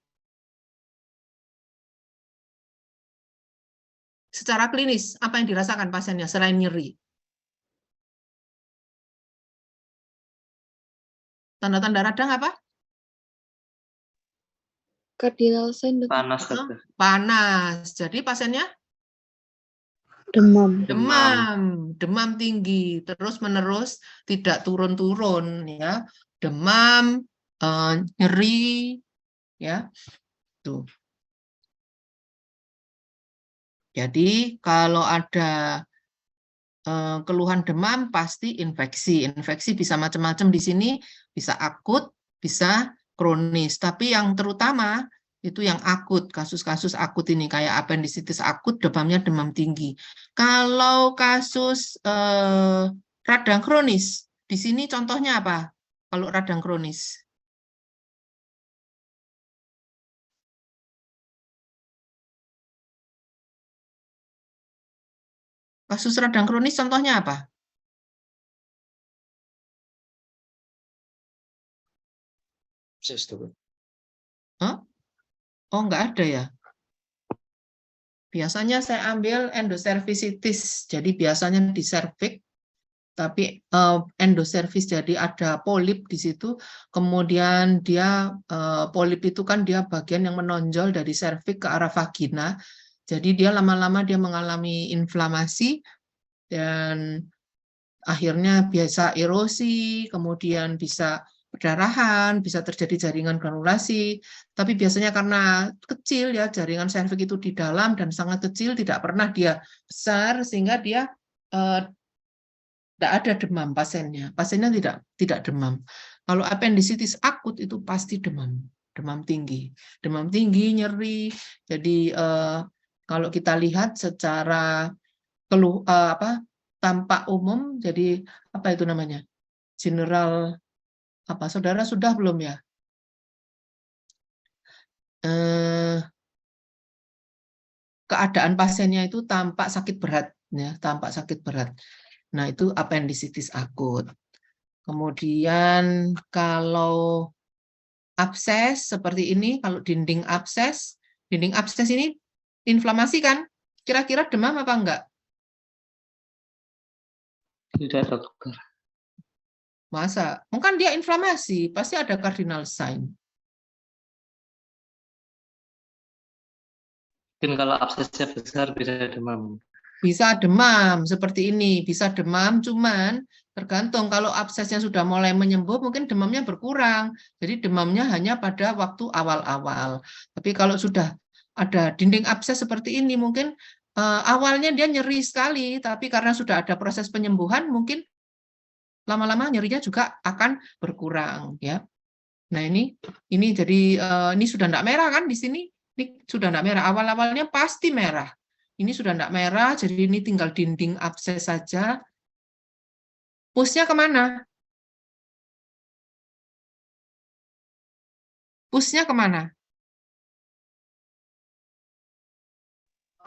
Secara klinis, apa yang dirasakan pasiennya selain nyeri? Tanda-tanda radang apa? Cardinal sign, dok. Panas, dokter. Panas. Jadi pasiennya Demam. demam tinggi, terus-menerus, tidak turun-turun, ya. Demam, nyeri, ya. Tuh. Jadi kalau ada keluhan demam pasti infeksi. Infeksi bisa macam-macam di sini, bisa akut, bisa kronis. Tapi yang terutama itu yang akut, kasus-kasus akut ini kayak apendisitis akut, demamnya demam tinggi. Kalau kasus radang kronis, di sini contohnya apa? Kalau radang kronis. Kasus radang kronis contohnya apa? abses tuh. Hah? Oh, nggak ada ya. Biasanya saya ambil endocervicitis, jadi biasanya di serviks, tapi endocervis jadi ada polip di situ, kemudian dia polip itu kan dia bagian yang menonjol dari serviks ke arah vagina, jadi dia lama-lama dia mengalami inflamasi dan akhirnya biasa erosi, kemudian bisa perdarahan, bisa terjadi jaringan granulasi, tapi biasanya karena kecil ya, jaringan serviks itu di dalam dan sangat kecil, tidak pernah dia besar, sehingga dia tidak ada demam pasiennya. Pasiennya tidak demam. Kalau appendicitis akut itu pasti demam tinggi, nyeri. Jadi kalau kita lihat secara tampak umum, jadi apa itu namanya? General apa? Saudara sudah belum ya? Keadaan pasiennya itu tampak sakit berat, ya, tampak sakit berat. Nah, itu appendicitis akut. Kemudian kalau abses seperti ini, kalau dinding abses ini inflamasi kan? Kira-kira demam apa enggak? Tidak, dokter. Masa? Mungkin dia inflamasi, pasti ada cardinal sign. Mungkin kalau absesnya besar bisa demam. Bisa demam seperti ini, bisa demam, cuman tergantung kalau absesnya sudah mulai menyembuh, mungkin demamnya berkurang. Jadi demamnya hanya pada waktu awal-awal. Tapi kalau sudah ada dinding abses seperti ini, mungkin awalnya dia nyeri sekali, tapi karena sudah ada proses penyembuhan, mungkin lama-lama nyerinya juga akan berkurang, ya. Nah ini jadi ini sudah enggak merah kan di sini? Ini sudah enggak merah. Awal-awalnya pasti merah. Ini sudah enggak merah, jadi ini tinggal dinding abses saja. Pusnya kemana? Pusnya kemana?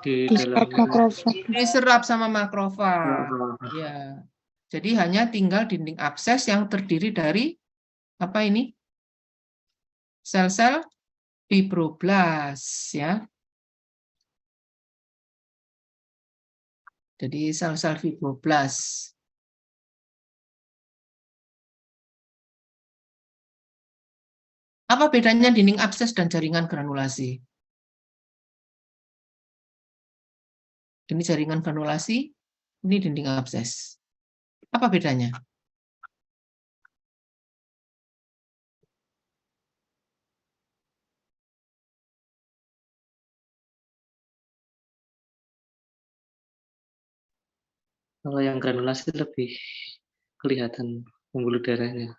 Di Diserap dalam makrofag. Diserap sama makrofag. Ya. Jadi hanya tinggal dinding abses yang terdiri dari apa ini? Sel-sel fibroblas, ya. Jadi sel-sel fibroblas. Apa bedanya dinding abses dan jaringan granulasi? Ini jaringan granulasi, ini dinding abses. Apa bedanya? Kalau yang granulasi lebih kelihatan pembuluh darahnya.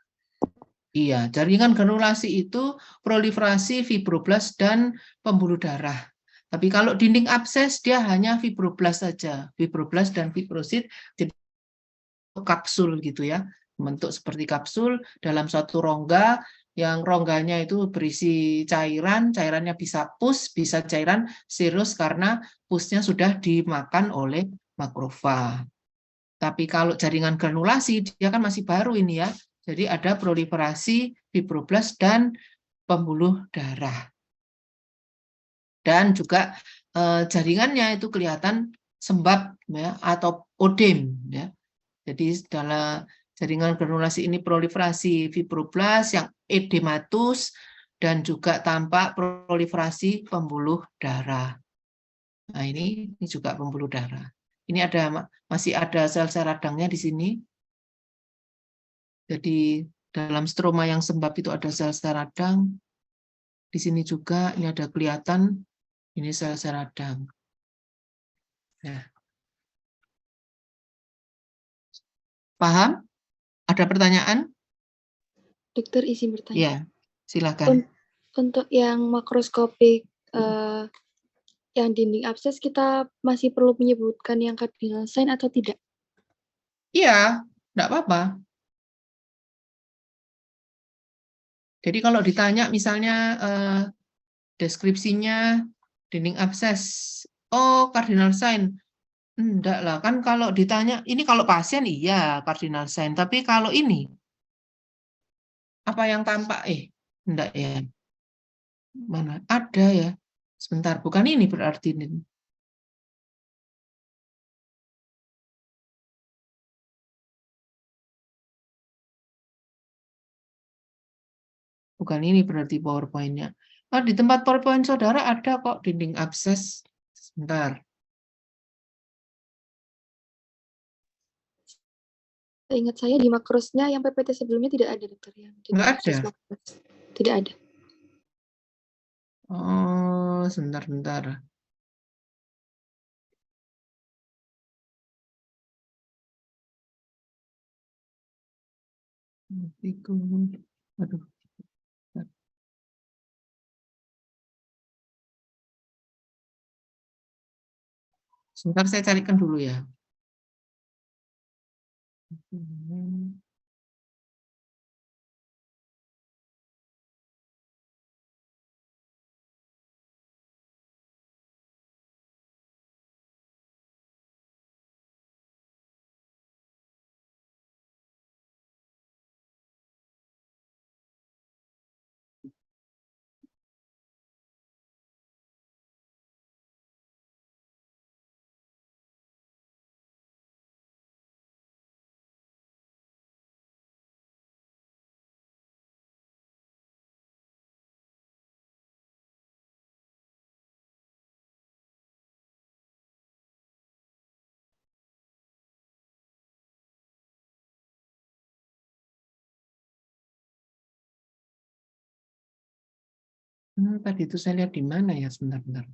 Iya, jaringan granulasi itu proliferasi fibroblas dan pembuluh darah. Tapi kalau dinding abses dia hanya fibroblas saja, fibroblas dan fibrosit, jadi kapsul gitu ya, bentuk seperti kapsul dalam suatu rongga, yang rongganya itu berisi cairan, cairannya bisa pus, bisa cairan serus karena pusnya sudah dimakan oleh makrofag. Tapi kalau jaringan granulasi dia kan masih baru ini ya, jadi ada proliferasi fibroblas dan pembuluh darah. Dan juga jaringannya itu kelihatan sembab ya, atau odem ya. Jadi dalam jaringan granulasi ini proliferasi fibroblas yang edematus dan juga tampak proliferasi pembuluh darah. Nah, ini juga pembuluh darah. Ini masih ada sel-sel radangnya di sini. Jadi dalam stroma yang sembab itu ada sel-sel radang. Di sini juga ini ada kelihatan ini sel-sel radang. Nah. Paham? Ada pertanyaan? Dokter izin bertanya. Iya, silakan. Untuk yang makroskopik, yang dinding abses, kita masih perlu menyebutkan yang cardinal sign atau tidak? Iya, enggak apa-apa. Jadi kalau ditanya misalnya deskripsinya dinding abses, oh cardinal sign, enggak lah, kan kalau ditanya, ini kalau pasien iya cardinal sign, tapi kalau ini, apa yang tampak? Enggak ya. Mana? Ada ya. Sebentar, bukan ini berarti ini. Bukan ini berarti PowerPoint-nya. Oh, di tempat PowerPoint saudara ada kok dinding abses. Sebentar. Ingat saya di makrosnya yang PPT sebelumnya tidak ada dokter yang dinding Nggak abses ada. makros. Tidak ada. Oh, sebentar. Aduh. Sebentar saya carikan dulu ya. Tadi itu saya lihat di mana ya, sebentar.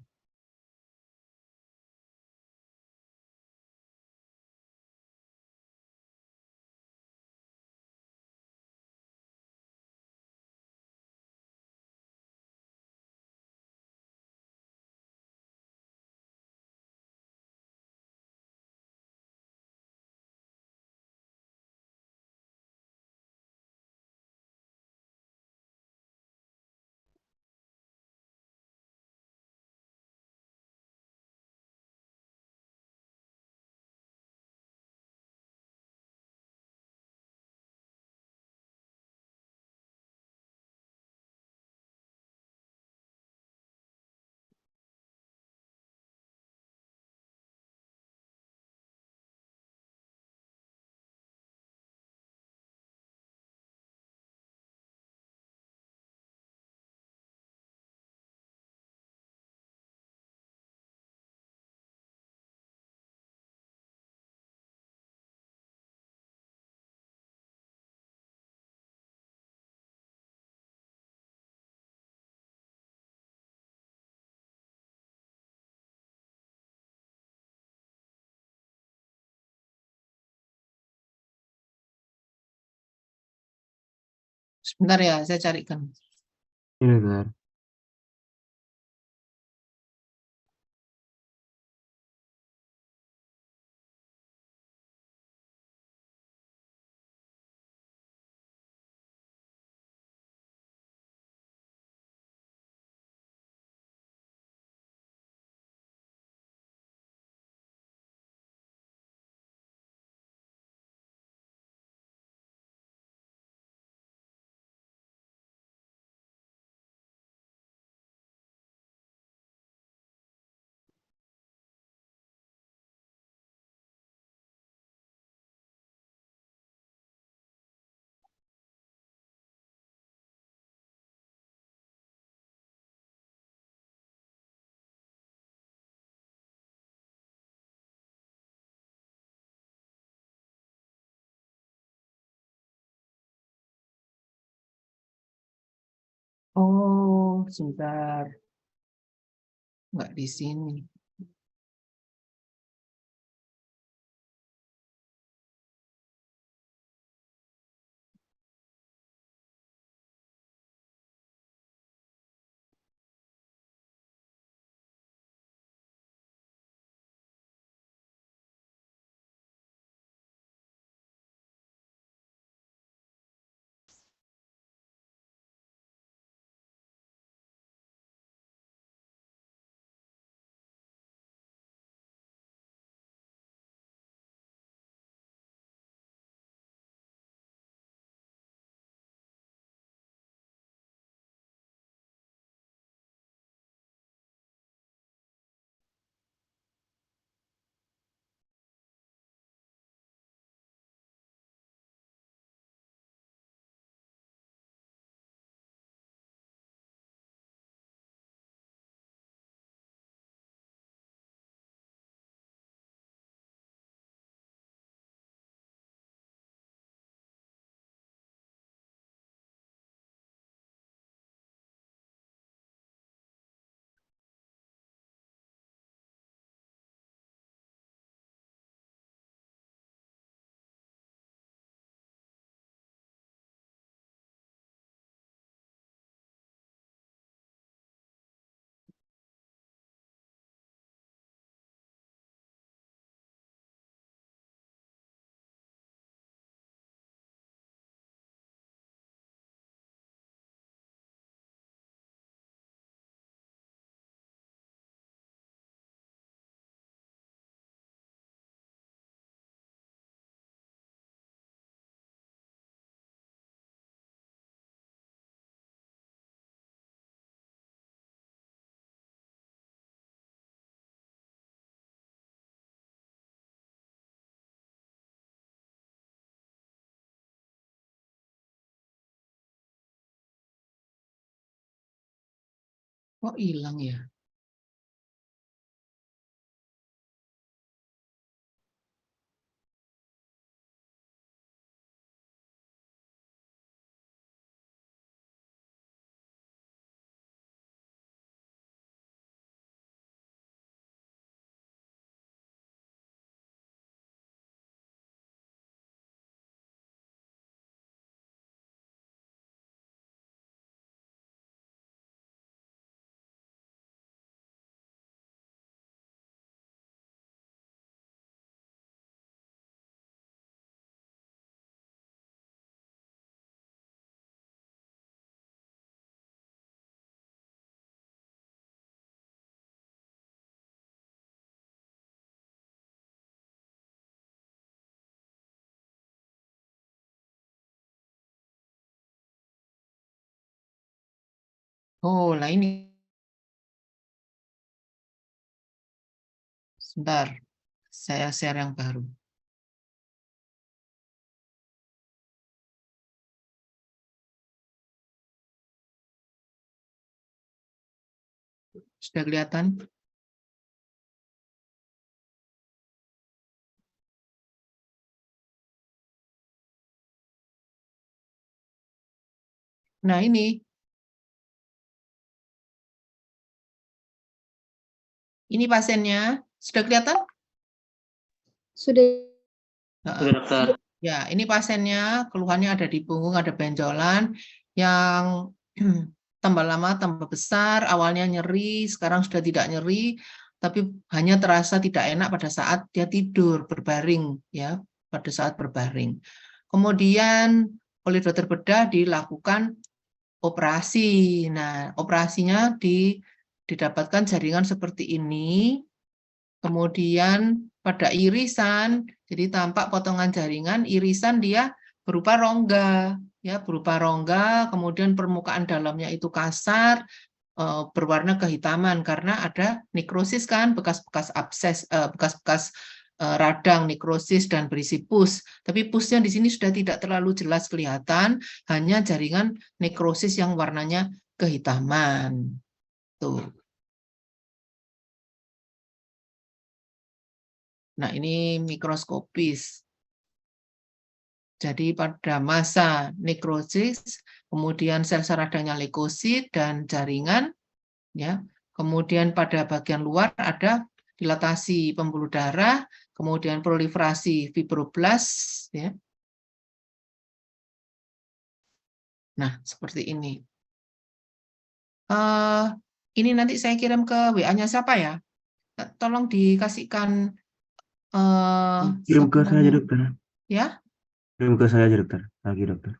Sebentar ya, saya carikan. Ini dokter. Oh, sebentar. Nggak di sini. Kok hilang ya? Oh, lah ini. Sebentar, saya share yang baru. Sudah kelihatan? Nah, ini. Ini pasiennya. Sudah kelihatan? Sudah. Heeh. Sudah, dokter. Ya, ini pasiennya, keluhannya ada di punggung, ada benjolan yang tambah lama tambah besar, awalnya nyeri, sekarang sudah tidak nyeri, tapi hanya terasa tidak enak pada saat dia tidur berbaring, ya, pada saat berbaring. Kemudian oleh dokter bedah dilakukan operasi. Nah, operasinya didapatkan jaringan seperti ini. Kemudian pada irisan, jadi tampak potongan jaringan, irisan dia berupa rongga, ya, berupa rongga, kemudian permukaan dalamnya itu kasar, berwarna kehitaman karena ada nekrosis kan, bekas-bekas abses, bekas-bekas radang, nekrosis dan berisi pus. Tapi pusnya di sini sudah tidak terlalu jelas kelihatan, hanya jaringan nekrosis yang warnanya kehitaman. Tuh. Nah, ini mikroskopis. Jadi pada masa nekrosis, kemudian sel-sel radangnya leukosit dan jaringan, ya. Kemudian pada bagian luar ada dilatasi pembuluh darah, kemudian proliferasi fibroblast, ya. Nah, seperti ini. Ini nanti saya kirim ke WA-nya siapa ya? Tolong dikasihkan. Kirim ke saya aja, dokter. Ya? Kirim ke saya aja, dokter. Lagi, dokter.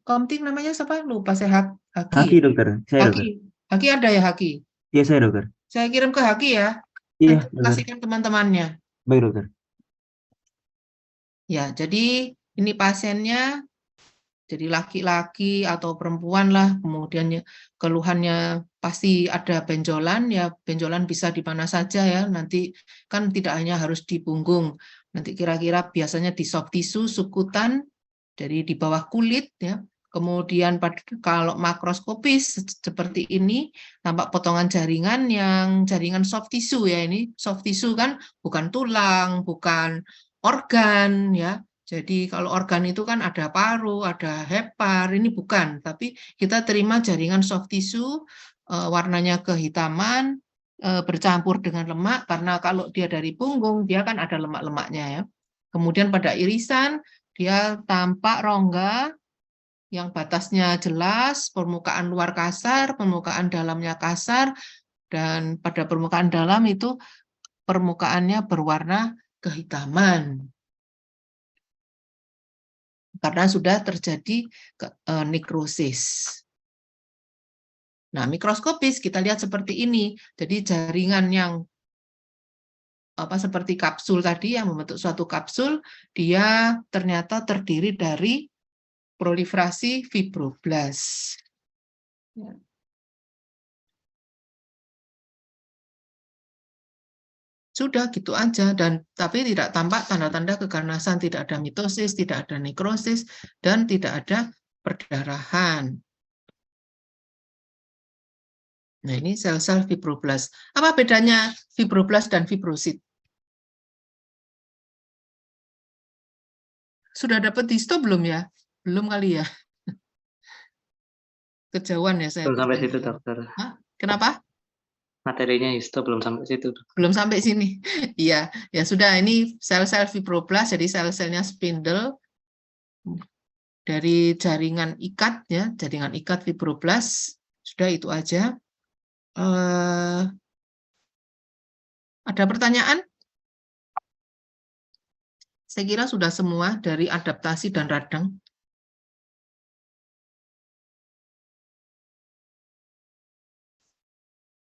Komting namanya siapa? Lupa saya. Haki, dokter. Saya, dokter. Haki ada ya, Haki? Iya, saya, dokter. Saya kirim ke Haki ya. Iya, Nanti kasihkan teman-temannya. Baik, dokter. Ya, jadi ini pasiennya, jadi laki-laki atau perempuan lah, kemudian keluhannya pasti ada benjolan, ya benjolan bisa di mana saja ya, nanti kan tidak hanya harus di punggung, nanti kira-kira biasanya di soft tissue, sukutan, dari di bawah kulit ya. Kemudian kalau makroskopis seperti ini, tampak potongan jaringan yang jaringan soft tissue ya, ini soft tissue kan bukan tulang, bukan organ ya. Jadi kalau organ itu kan ada paru, ada hepar, ini bukan, tapi kita terima jaringan soft tissue, warnanya kehitaman, bercampur dengan lemak, karena kalau dia dari punggung, dia kan ada lemak-lemaknya ya. Kemudian pada irisan, dia tampak rongga, yang batasnya jelas, permukaan luar kasar, permukaan dalamnya kasar, dan pada permukaan dalam itu permukaannya berwarna kehitaman. Karena sudah terjadi nekrosis. Nah, mikroskopis kita lihat seperti ini. Jadi jaringan yang seperti kapsul tadi yang membentuk suatu kapsul, dia ternyata terdiri dari proliferasi fibroblast. Ya. Sudah gitu aja, dan tapi tidak tampak tanda-tanda keganasan, tidak ada mitosis, tidak ada nekrosis, dan tidak ada perdarahan. Nah, ini sel-sel fibroblast. Apa bedanya fibroblast dan fibrosit? Sudah dapat histo belum ya? Belum kali ya? Kejauhan ya saya. Belum sampai bertanya. situ, dokter. Hah? Kenapa? Materinya histo belum sampai situ, Dok. Belum sampai sini. Iya, ya sudah. Ini sel-sel fibroblast, jadi sel-selnya spindle dari jaringan ikat ya, jaringan ikat fibroblast. Sudah itu aja. Ada pertanyaan? Saya kira sudah semua dari adaptasi dan radang.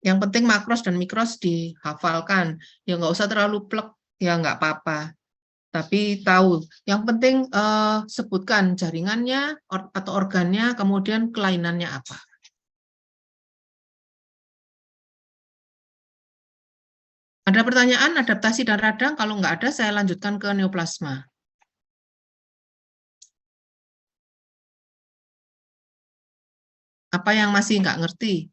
Yang penting makros dan mikros dihafalkan. Ya nggak usah terlalu plek, ya nggak apa-apa. Tapi tahu. Yang penting sebutkan jaringannya atau organnya, kemudian kelainannya apa. Ada pertanyaan adaptasi dan radang? Kalau nggak ada, saya lanjutkan ke neoplasma. Apa yang masih nggak ngerti?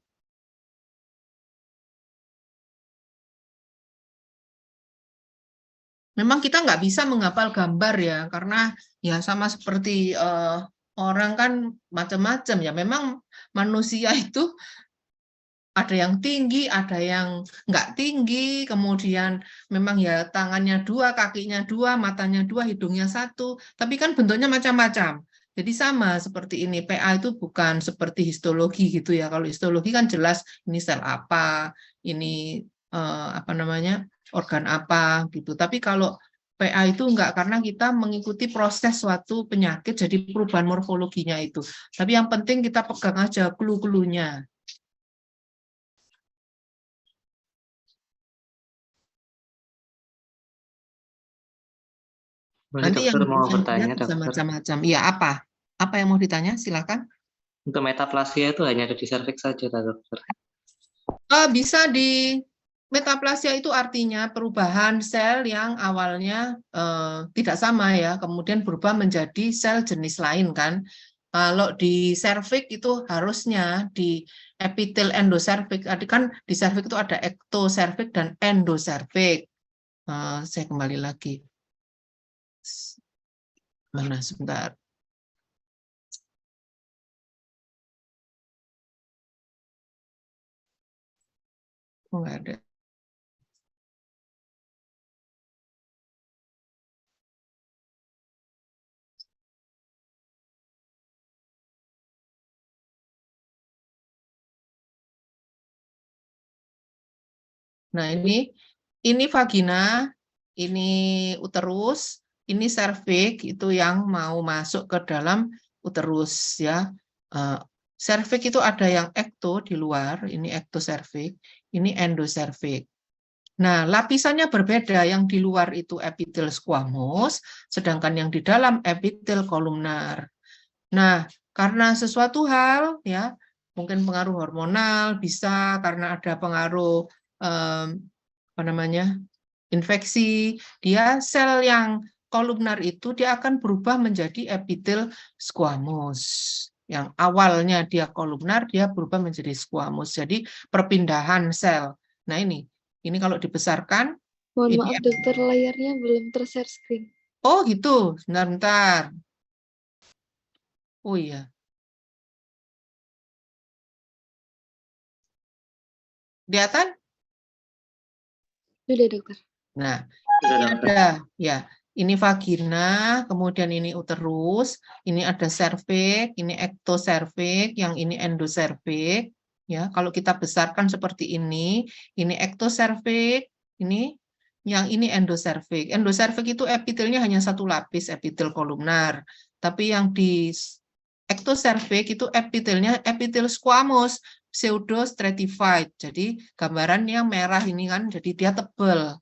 Memang kita nggak bisa menghafal gambar ya, karena ya sama seperti orang kan macam-macam ya. Memang manusia itu ada yang tinggi, ada yang nggak tinggi, kemudian memang ya tangannya 2, kakinya 2, matanya 2, hidungnya 1, tapi kan bentuknya macam-macam. Jadi sama seperti ini, PA itu bukan seperti histologi gitu ya. Kalau histologi kan jelas ini sel apa, ini apa namanya, organ apa gitu. Tapi kalau PA itu enggak, karena kita mengikuti proses suatu penyakit, jadi perubahan morfologinya itu. Tapi yang penting kita pegang aja clue-cluenya. Nanti yang Dokter mau bertanya, bisa dokter. macam-macam. Iya, apa? Apa yang mau ditanya? Silakan. Untuk metaplasia itu hanya ada di serviks saja, dokter. Bisa di metaplasia itu artinya perubahan sel yang awalnya tidak sama ya, kemudian berubah menjadi sel jenis lain kan. Kalau di serviks itu harusnya di epitel endoservix. Kan di serviks itu ada ektoservix dan endoservix. Saya kembali lagi. Mana sebentar. Oh, nggak ada. Nah, ini vagina, ini uterus, ini serviks itu yang mau masuk ke dalam uterus ya. Serviks itu ada yang ekto di luar, ini ektoservix, ini endoservix. Nah, lapisannya berbeda, yang di luar itu epitel squamous, sedangkan yang di dalam epitel kolumnar. Nah, karena sesuatu hal ya, mungkin pengaruh hormonal, bisa karena ada pengaruh apa namanya, infeksi, dia sel yang kolumnar itu dia akan berubah menjadi epitel squamous. Yang awalnya dia kolumnar, dia berubah menjadi squamous. Jadi perpindahan sel. Nah ini kalau dibesarkan. Mohon ini maaf dokter, layarnya belum ter-share screen. Oh gitu, sebentar. Oh iya. Kelihatan? Sudah dokter. Nah, ini ada ya, ini vagina, kemudian ini uterus, ini ada serviks, ini ektoservix, yang ini endoservix. Ya, kalau kita besarkan seperti ini ektoservix, yang ini endoservix. Endoservix itu epitelnya hanya satu lapis, epitel kolumnar. Tapi yang di ektoservix itu epitelnya epitel squamous, pseudo stratified. Jadi gambaran yang merah ini kan, jadi dia tebal.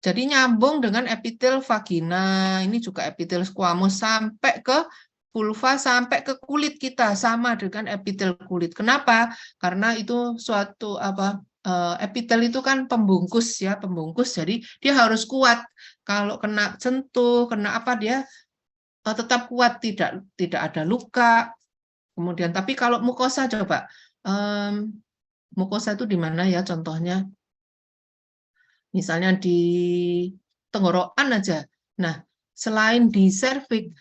Jadi nyambung dengan epitel vagina, ini juga epitel squamous sampai ke vulva, sampai ke kulit kita, sama dengan epitel kulit. Kenapa? Karena itu suatu epitel itu kan pembungkus ya, pembungkus. Jadi dia harus kuat. Kalau kena sentuh, kena apa dia tetap kuat, tidak ada luka. Kemudian tapi kalau mukosa coba mukosa itu di mana ya contohnya? Misalnya di tenggorokan aja. Nah, selain di serviks,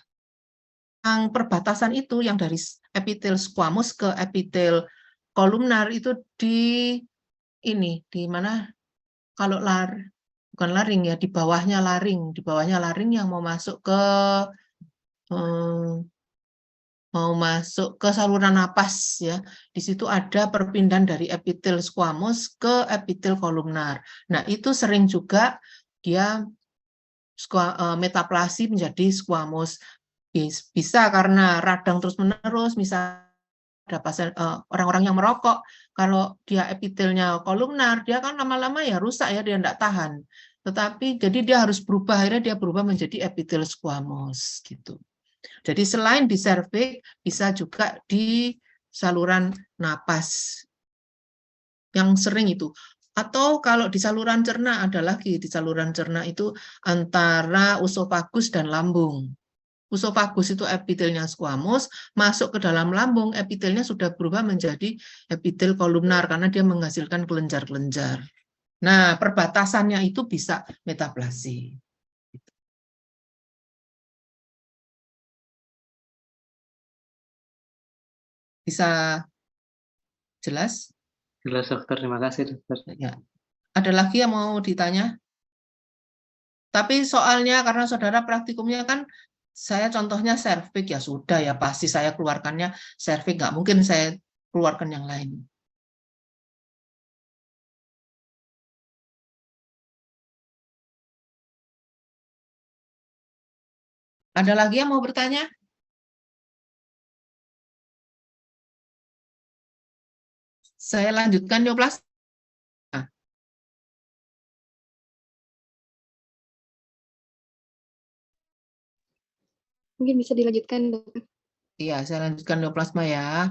yang perbatasan itu yang dari epitel squamous ke epitel kolumnar itu di mana? Kalau bukan laring ya, di bawahnya laring yang mau masuk ke saluran napas ya. Di situ ada perpindahan dari epitel squamous ke epitel kolumnar. Nah, itu sering juga dia metaplasi menjadi squamous. Bisa karena radang terus-menerus, misalnya ada pasien orang-orang yang merokok, kalau dia epitelnya kolumnar, dia kan lama-lama ya rusak ya, dia tidak tahan. Tetapi jadi dia harus berubah, akhirnya dia berubah menjadi epitel squamous gitu. Jadi selain di serviks, bisa juga di saluran napas yang sering itu. Atau kalau di saluran cerna ada lagi, di saluran cerna itu antara usofagus dan lambung. Usofagus itu epitelnya squamous, masuk ke dalam lambung, epitelnya sudah berubah menjadi epitel kolumnar karena dia menghasilkan kelenjar-kelenjar. Nah, perbatasannya itu bisa metaplasi. Bisa jelas? Jelas dokter, terima kasih dokter. Ya. Ada lagi yang mau ditanya? Tapi soalnya karena saudara praktikumnya kan saya contohnya serviks ya sudah ya pasti saya keluarkannya serviks, nggak mungkin saya keluarkan yang lain. Ada lagi yang mau bertanya? Saya lanjutkan neoplasma. Mungkin bisa dilanjutkan, dokter. Iya, saya lanjutkan neoplasma ya.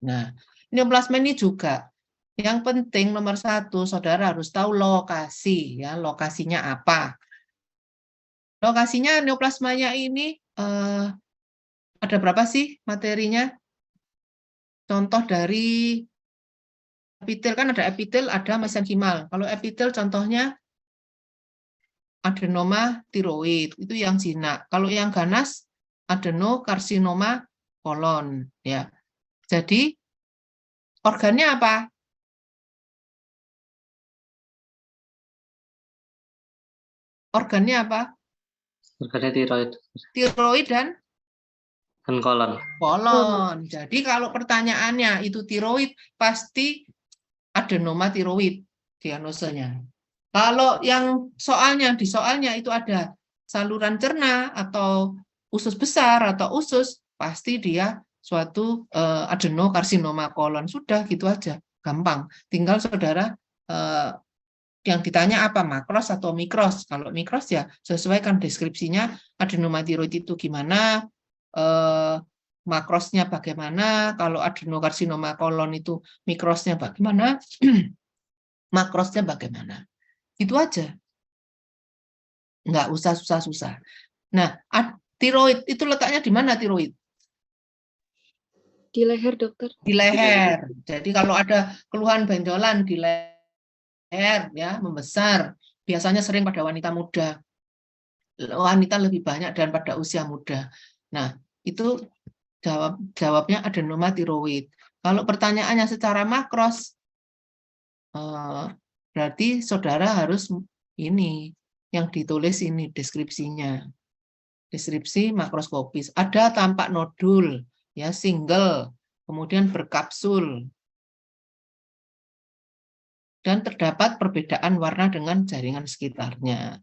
Nah, neoplasma ini juga yang penting nomor 1, saudara harus tahu lokasi ya, lokasinya apa. Lokasinya neoplasmanya ini ada berapa sih materinya? Contoh dari epitel kan ada epitel, ada mesenkimal. Kalau epitel contohnya adenoma tiroid, itu yang jinak. Kalau yang ganas adenokarsinoma kolon ya. Jadi organnya apa? Organnya apa? Organnya tiroid Tiroid dan kolon. kolon. Jadi kalau pertanyaannya itu tiroid, pasti adenoma tiroid diagnosanya. Kalau yang di soalnya itu ada saluran cerna atau usus besar atau usus, pasti dia suatu adenokarsinoma kolon. Sudah gitu aja, gampang. Tinggal saudara yang ditanya apa, makros atau mikros. Kalau mikros ya sesuaikan deskripsinya adenoma tiroid itu gimana, makrosnya bagaimana, kalau adenokarsinoma kolon itu mikrosnya bagaimana, makrosnya bagaimana. Itu aja. Nggak usah susah-susah. Nah, tiroid itu letaknya di mana tiroid? Di leher, dokter. Di leher. Jadi kalau ada keluhan benjolan di leher, ya membesar, biasanya sering pada wanita muda. Wanita lebih banyak dan pada usia muda. Nah, itu jawabnya adenoma tiroid. Kalau pertanyaannya secara makros, berarti saudara harus ini yang ditulis ini deskripsinya. Deskripsi makroskopis. Ada tampak nodul, ya single, kemudian berkapsul. Dan terdapat perbedaan warna dengan jaringan sekitarnya.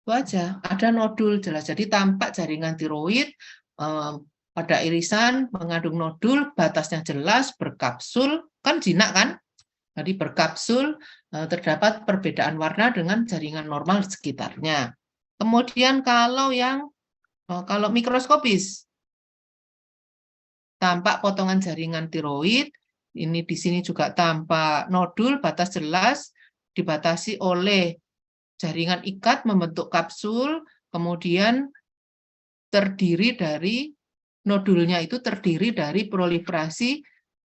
Itu aja, ada nodul jelas. Jadi tampak jaringan tiroid pada irisan mengandung nodul, batasnya jelas, berkapsul, kan jinak kan? Jadi berkapsul, terdapat perbedaan warna dengan jaringan normal sekitarnya. Kemudian kalau mikroskopis, tampak potongan jaringan tiroid, ini di sini juga tampak nodul, batas jelas, dibatasi oleh jaringan ikat membentuk kapsul, kemudian terdiri dari nodulnya itu terdiri dari proliferasi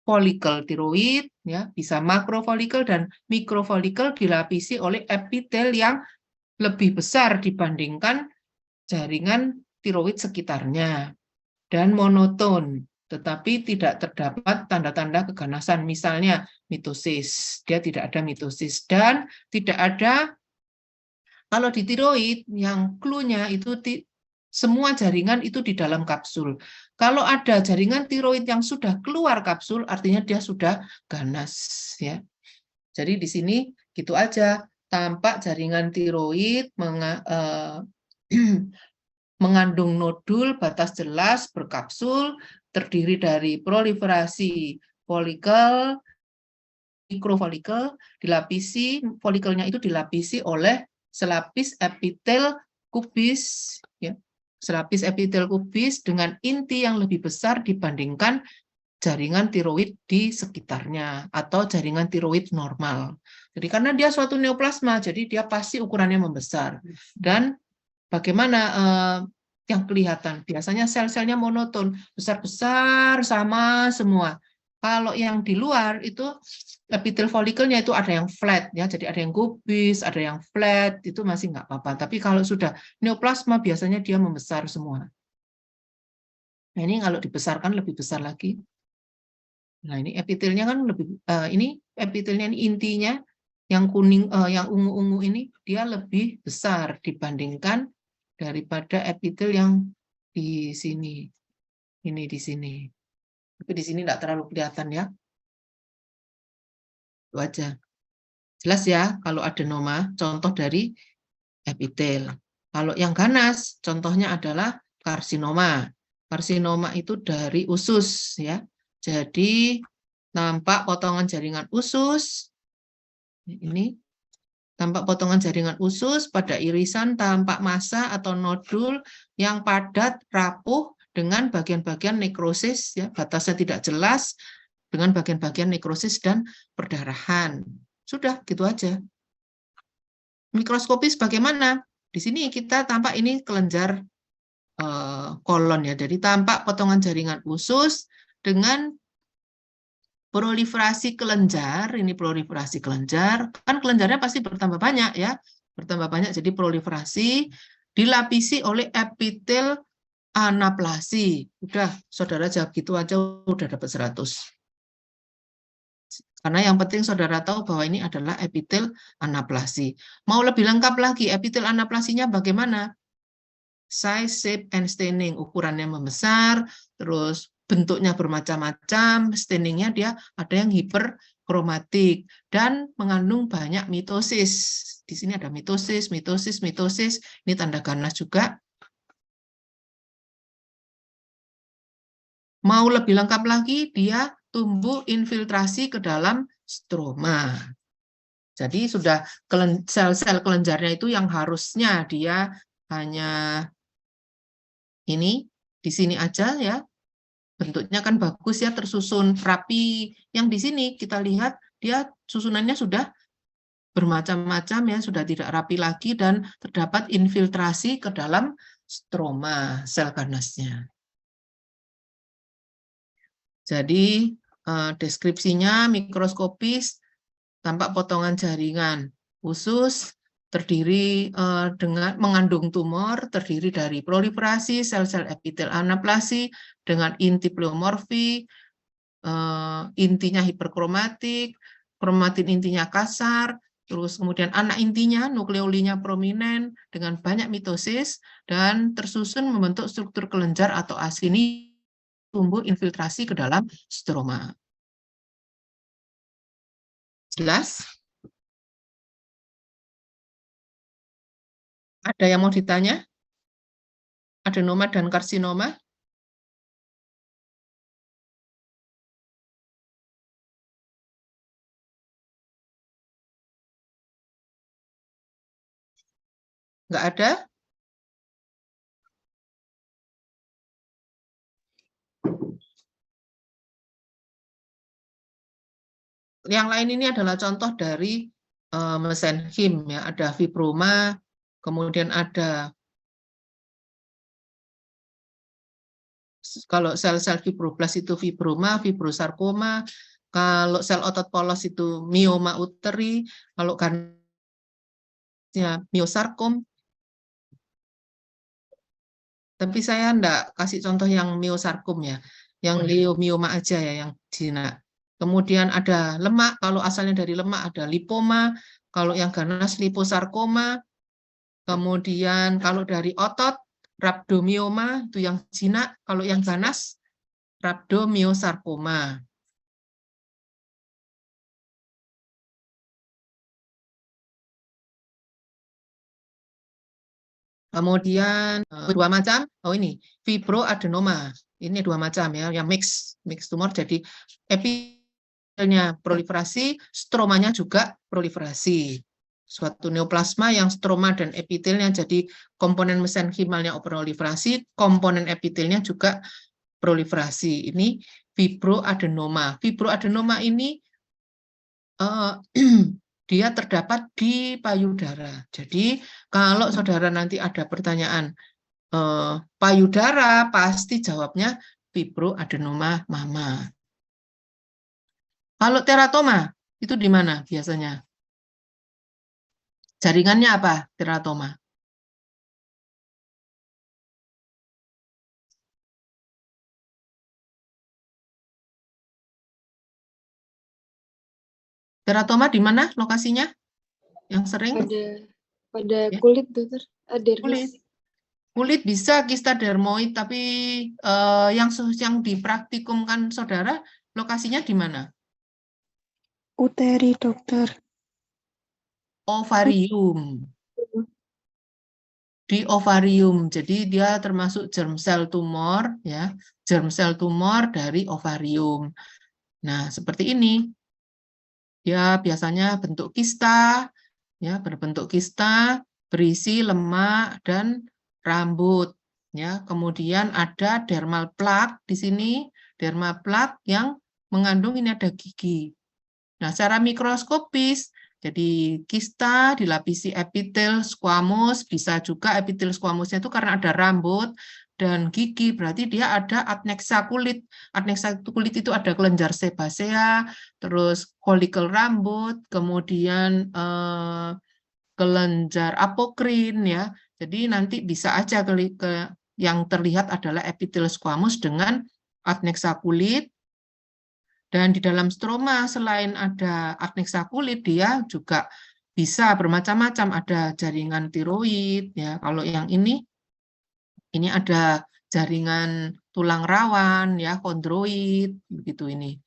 folikel tiroid, ya, bisa makrofolikel dan mikrofolikel dilapisi oleh epitel yang lebih besar dibandingkan jaringan tiroid sekitarnya, dan monoton, tetapi tidak terdapat tanda-tanda keganasan, misalnya mitosis, dia tidak ada mitosis, dan tidak ada, kalau di tiroid yang clue-nya itu semua jaringan itu di dalam kapsul. Kalau ada jaringan tiroid yang sudah keluar kapsul, artinya dia sudah ganas, ya. Jadi di sini gitu aja, tampak jaringan tiroid mengandung nodul batas jelas berkapsul, terdiri dari proliferasi folikel, mikrofolikel, dilapisi, folikelnya itu dilapisi oleh selapis epitel kubis, ya. Selapis epitel kubis dengan inti yang lebih besar dibandingkan jaringan tiroid di sekitarnya atau jaringan tiroid normal. Jadi karena dia suatu neoplasma, jadi dia pasti ukurannya membesar. Dan bagaimana yang kelihatan? Biasanya sel-selnya monoton, besar-besar sama semua. Kalau yang di luar itu epitel folikelnya itu ada yang flat, ya, jadi ada yang kubis, ada yang flat, itu masih nggak apa-apa. Tapi kalau sudah neoplasma biasanya dia membesar semua. Nah, ini kalau dibesarkan lebih besar lagi. Nah, ini epitelnya kan lebih, ini epitelnya ini intinya yang kuning, yang ungu-ungu ini dia lebih besar dibandingkan daripada epitel yang di sini. Ini di sini. Tapi di sini tidak terlalu kelihatan, ya. Itu aja. Jelas ya kalau adenoma, contoh dari epitel. Kalau yang ganas, contohnya adalah karsinoma. Karsinoma itu dari usus, ya. Jadi nampak potongan jaringan usus. Ini tampak potongan jaringan usus, pada irisan tampak massa atau nodul yang padat, rapuh, dengan bagian-bagian nekrosis, ya, batasnya tidak jelas, dengan bagian-bagian nekrosis dan perdarahan. Sudah, gitu aja. Mikroskopis bagaimana? Di sini kita tampak ini kelenjar kolon, ya, jadi tampak potongan jaringan usus dengan proliferasi kelenjar. Ini proliferasi kelenjar, kan kelenjarnya pasti bertambah banyak, ya, bertambah banyak, jadi proliferasi dilapisi oleh epitel anaplasi. Udah, saudara jawab gitu aja udah dapat 100. Karena yang penting saudara tahu bahwa ini adalah epitel anaplasi. Mau lebih lengkap lagi, epitel anaplasinya bagaimana? Size, shape, and staining. Ukurannya membesar, terus bentuknya bermacam-macam, stainingnya dia ada yang hiperkromatik, dan mengandung banyak mitosis. Di sini ada mitosis, mitosis, mitosis. Ini tanda ganas juga. Mau lebih lengkap lagi, dia tumbuh infiltrasi ke dalam stroma. Jadi sudah sel-sel kelenjarnya itu yang harusnya dia hanya ini di sini aja, ya. Bentuknya kan bagus, ya, tersusun rapi. Yang di sini kita lihat dia susunannya sudah bermacam-macam, ya, sudah tidak rapi lagi dan terdapat infiltrasi ke dalam stroma sel ganasnya. Jadi deskripsinya mikroskopis, tampak potongan jaringan usus, terdiri dengan mengandung tumor, terdiri dari proliferasi sel-sel epitel anaplasi dengan inti pleomorfi, intinya hiperkromatik, kromatin intinya kasar, terus kemudian anak intinya, nukleolinya prominent dengan banyak mitosis, dan tersusun membentuk struktur kelenjar atau asini, tumbuh infiltrasi ke dalam stroma. Jelas? Ada yang mau ditanya? Adenoma dan karsinoma? Nggak ada? Yang lain ini adalah contoh dari mesenchim ya, ada fibroma, kemudian ada kalau sel-sel fibroblas itu fibroma, fibrosarkoma, kalau sel otot polos itu mioma uteri, kalau miosarkom. Tapi saya enggak kasih contoh yang miosarkom ya, yang leiomyoma aja ya, yang jinak. Kemudian ada lemak, kalau asalnya dari lemak ada lipoma, kalau yang ganas liposarkoma, kemudian kalau dari otot, rhabdomyoma, itu yang jinak, kalau yang ganas, rhabdomyosarkoma. Kemudian dua macam, oh ini fibroadenoma, ini dua macam ya, yang mix tumor, jadi epitelnya proliferasi, stromanya juga proliferasi. Suatu neoplasma yang stroma dan epitelnya jadi komponen mesenchimalnya proliferasi, komponen epitelnya juga proliferasi. Ini fibroadenoma. Fibroadenoma ini dia terdapat di payudara. Jadi kalau saudara nanti ada pertanyaan payudara, pasti jawabnya fibroadenoma mama. Kalau teratoma, itu di mana biasanya? Jaringannya apa teratoma? Teratoma di mana lokasinya? Yang sering? Pada Ya. kulit, dokter. Dermis. Kulit bisa kista dermoid, tapi yang dipraktikumkan saudara, lokasinya di mana? Uteri, dokter. Ovarium. Di ovarium, jadi dia termasuk germ cell tumor, ya, germ cell tumor dari ovarium. Nah, seperti ini. Dia biasanya bentuk kista, ya, berbentuk kista, berisi lemak dan rambut, ya. Kemudian ada dermal plaque di sini, dermal plaque yang mengandung ini ada gigi. Nah, secara mikroskopis, jadi kista dilapisi epitel squamous, bisa juga epitel squamousnya itu karena ada rambut dan gigi, berarti dia ada adnexa kulit. Adnexa kulit itu ada kelenjar sebasea, terus folikel rambut, kemudian kelenjar apokrin ya. Jadi nanti bisa aja yang terlihat adalah epitel squamous dengan adnexa kulit. Dan di dalam stroma selain ada adnexa kulit, dia juga bisa bermacam-macam, ada jaringan tiroid ya. Kalau yang ini ada jaringan tulang rawan ya, kondroid begitu ini.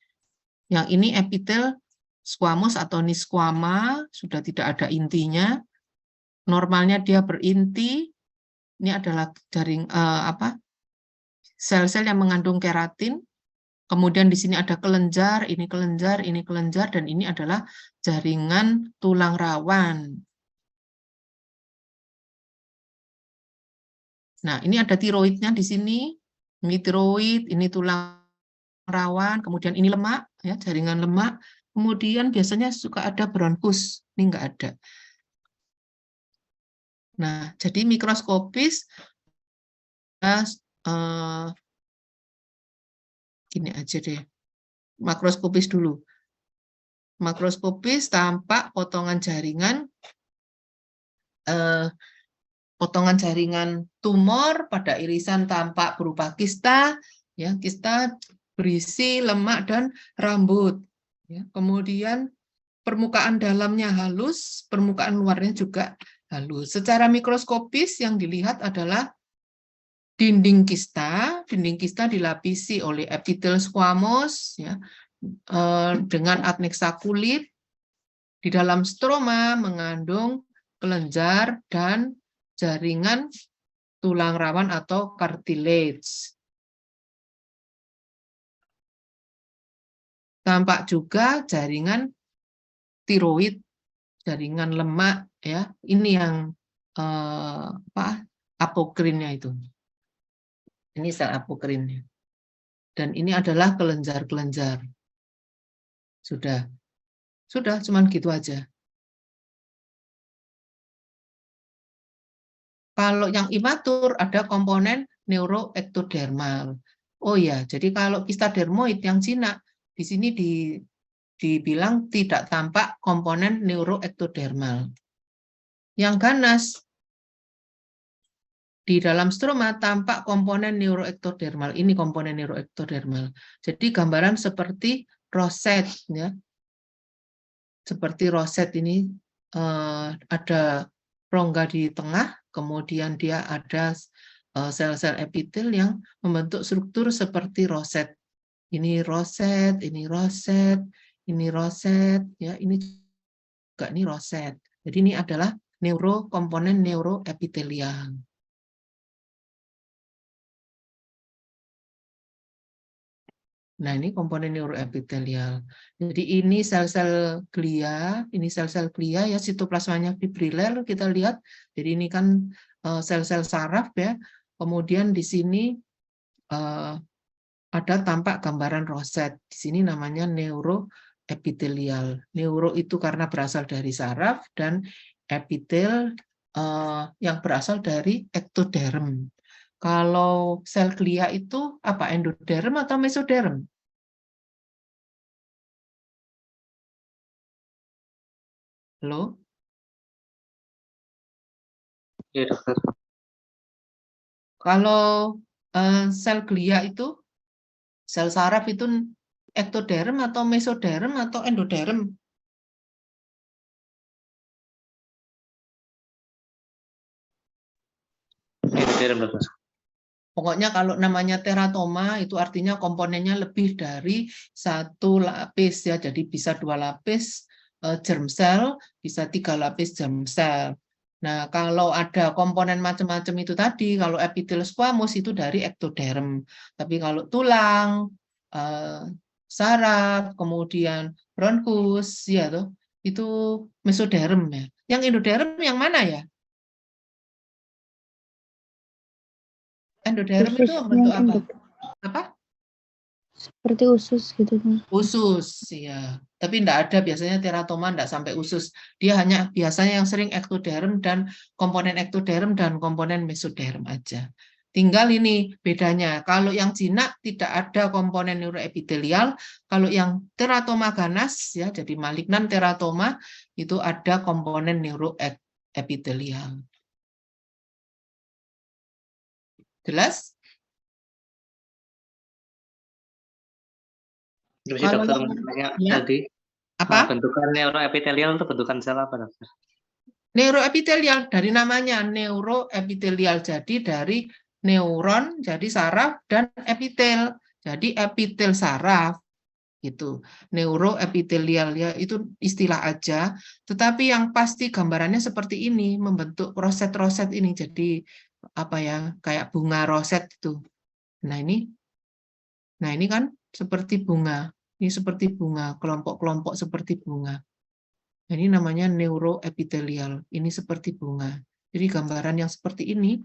Yang ini epitel squamous atau nisquama, sudah tidak ada intinya. Normalnya dia berinti. Ini adalah jaring sel-sel yang mengandung keratin. Kemudian di sini ada kelenjar, ini kelenjar, dan ini adalah jaringan tulang rawan. Nah, ini ada tiroidnya di sini. Ini tiroid, ini tulang rawan, kemudian ini lemak, ya, jaringan lemak. Kemudian biasanya suka ada bronkus, ini enggak ada. Nah, jadi mikroskopis gini aja deh, makroskopis dulu. Makroskopis tampak potongan jaringan tumor pada irisan tampak berupa kista, ya, kista berisi lemak dan rambut. Ya. Kemudian permukaan dalamnya halus, permukaan luarnya juga halus. Secara mikroskopis yang dilihat adalah dinding kista dilapisi oleh epitel squamous ya, dengan adnexa kulit. Di dalam stroma mengandung kelenjar dan jaringan tulang rawan atau cartilage. Tampak juga jaringan tiroid, jaringan lemak ya. Ini yang apokrinnya itu. Ini sel apokrinnya. Dan ini adalah kelenjar-kelenjar. Sudah, cuman gitu aja. Kalau yang imatur ada komponen neuroektodermal. Oh ya, jadi kalau kista dermoid yang jinak di sini dibilang tidak tampak komponen neuroektodermal. Yang ganas di dalam stroma tampak komponen neuroektodermal. Ini komponen neuroektodermal. Jadi gambaran seperti roset ya. Seperti roset ini ada rongga di tengah, kemudian dia ada sel-sel epitel yang membentuk struktur seperti roset. Ini roset, ini roset, ini roset, ya ini juga ini roset. Jadi ini adalah komponen neuroepitelial. Nah, ini komponen neuroepitelial. Jadi ini sel-sel glia, ini sel-sel glia ya, sitoplasmanya fibriler kita lihat. Jadi ini kan sel-sel saraf ya. Kemudian di sini ada tampak gambaran roset. Di sini namanya neuroepitelial. Neuro itu karena berasal dari saraf dan epitel yang berasal dari ektoderm. Kalau sel glia itu apa, endoderm atau mesoderm? Halo? Ya, dokter. Kalau sel glia itu, sel saraf itu ektoderm atau mesoderm atau endoderm? Endoderm, dokter. Pokoknya kalau namanya teratoma itu artinya komponennya lebih dari satu lapis ya, jadi bisa 2 lapis germ cell, bisa 3 lapis germ cell. Nah, kalau ada komponen macam-macam itu tadi, kalau epitel squamous itu dari ektoderm. Tapi kalau tulang, saraf, kemudian bronkus, ya tuh, itu mesoderm ya. Yang endoderm yang mana ya? Endoderm itu Usus bentuk mungkin, apa? Dok. Apa? Seperti usus gitu kan. Usus, ya. Tapi enggak ada biasanya teratoma enggak sampai usus. Dia hanya biasanya yang sering ektoderm dan komponen ektoderm dan komponen mesoderm aja. Tinggal ini bedanya. Kalau yang jinak tidak ada komponen neuroepitelial, kalau yang teratoma ganas ya, jadi malignan teratoma itu ada komponen neuroepitelial. Jelas? Terus Kalau dokter yang- nanya ya. tadi, Apa? bentukan neuroepitelial itu bentukan sel apa, dokter? Neuroepitelial dari namanya neuroepitelial, jadi dari neuron, jadi saraf dan epitel. Jadi epitel saraf gitu. Neuroepitelial ya itu istilah aja, tetapi yang pasti gambarannya seperti ini, membentuk roset-roset ini. Jadi apa ya, kayak bunga roset itu. Nah, ini kan seperti bunga. Ini seperti bunga, kelompok-kelompok seperti bunga. Ini namanya neuroepitelial. Ini seperti bunga. Jadi gambaran yang seperti ini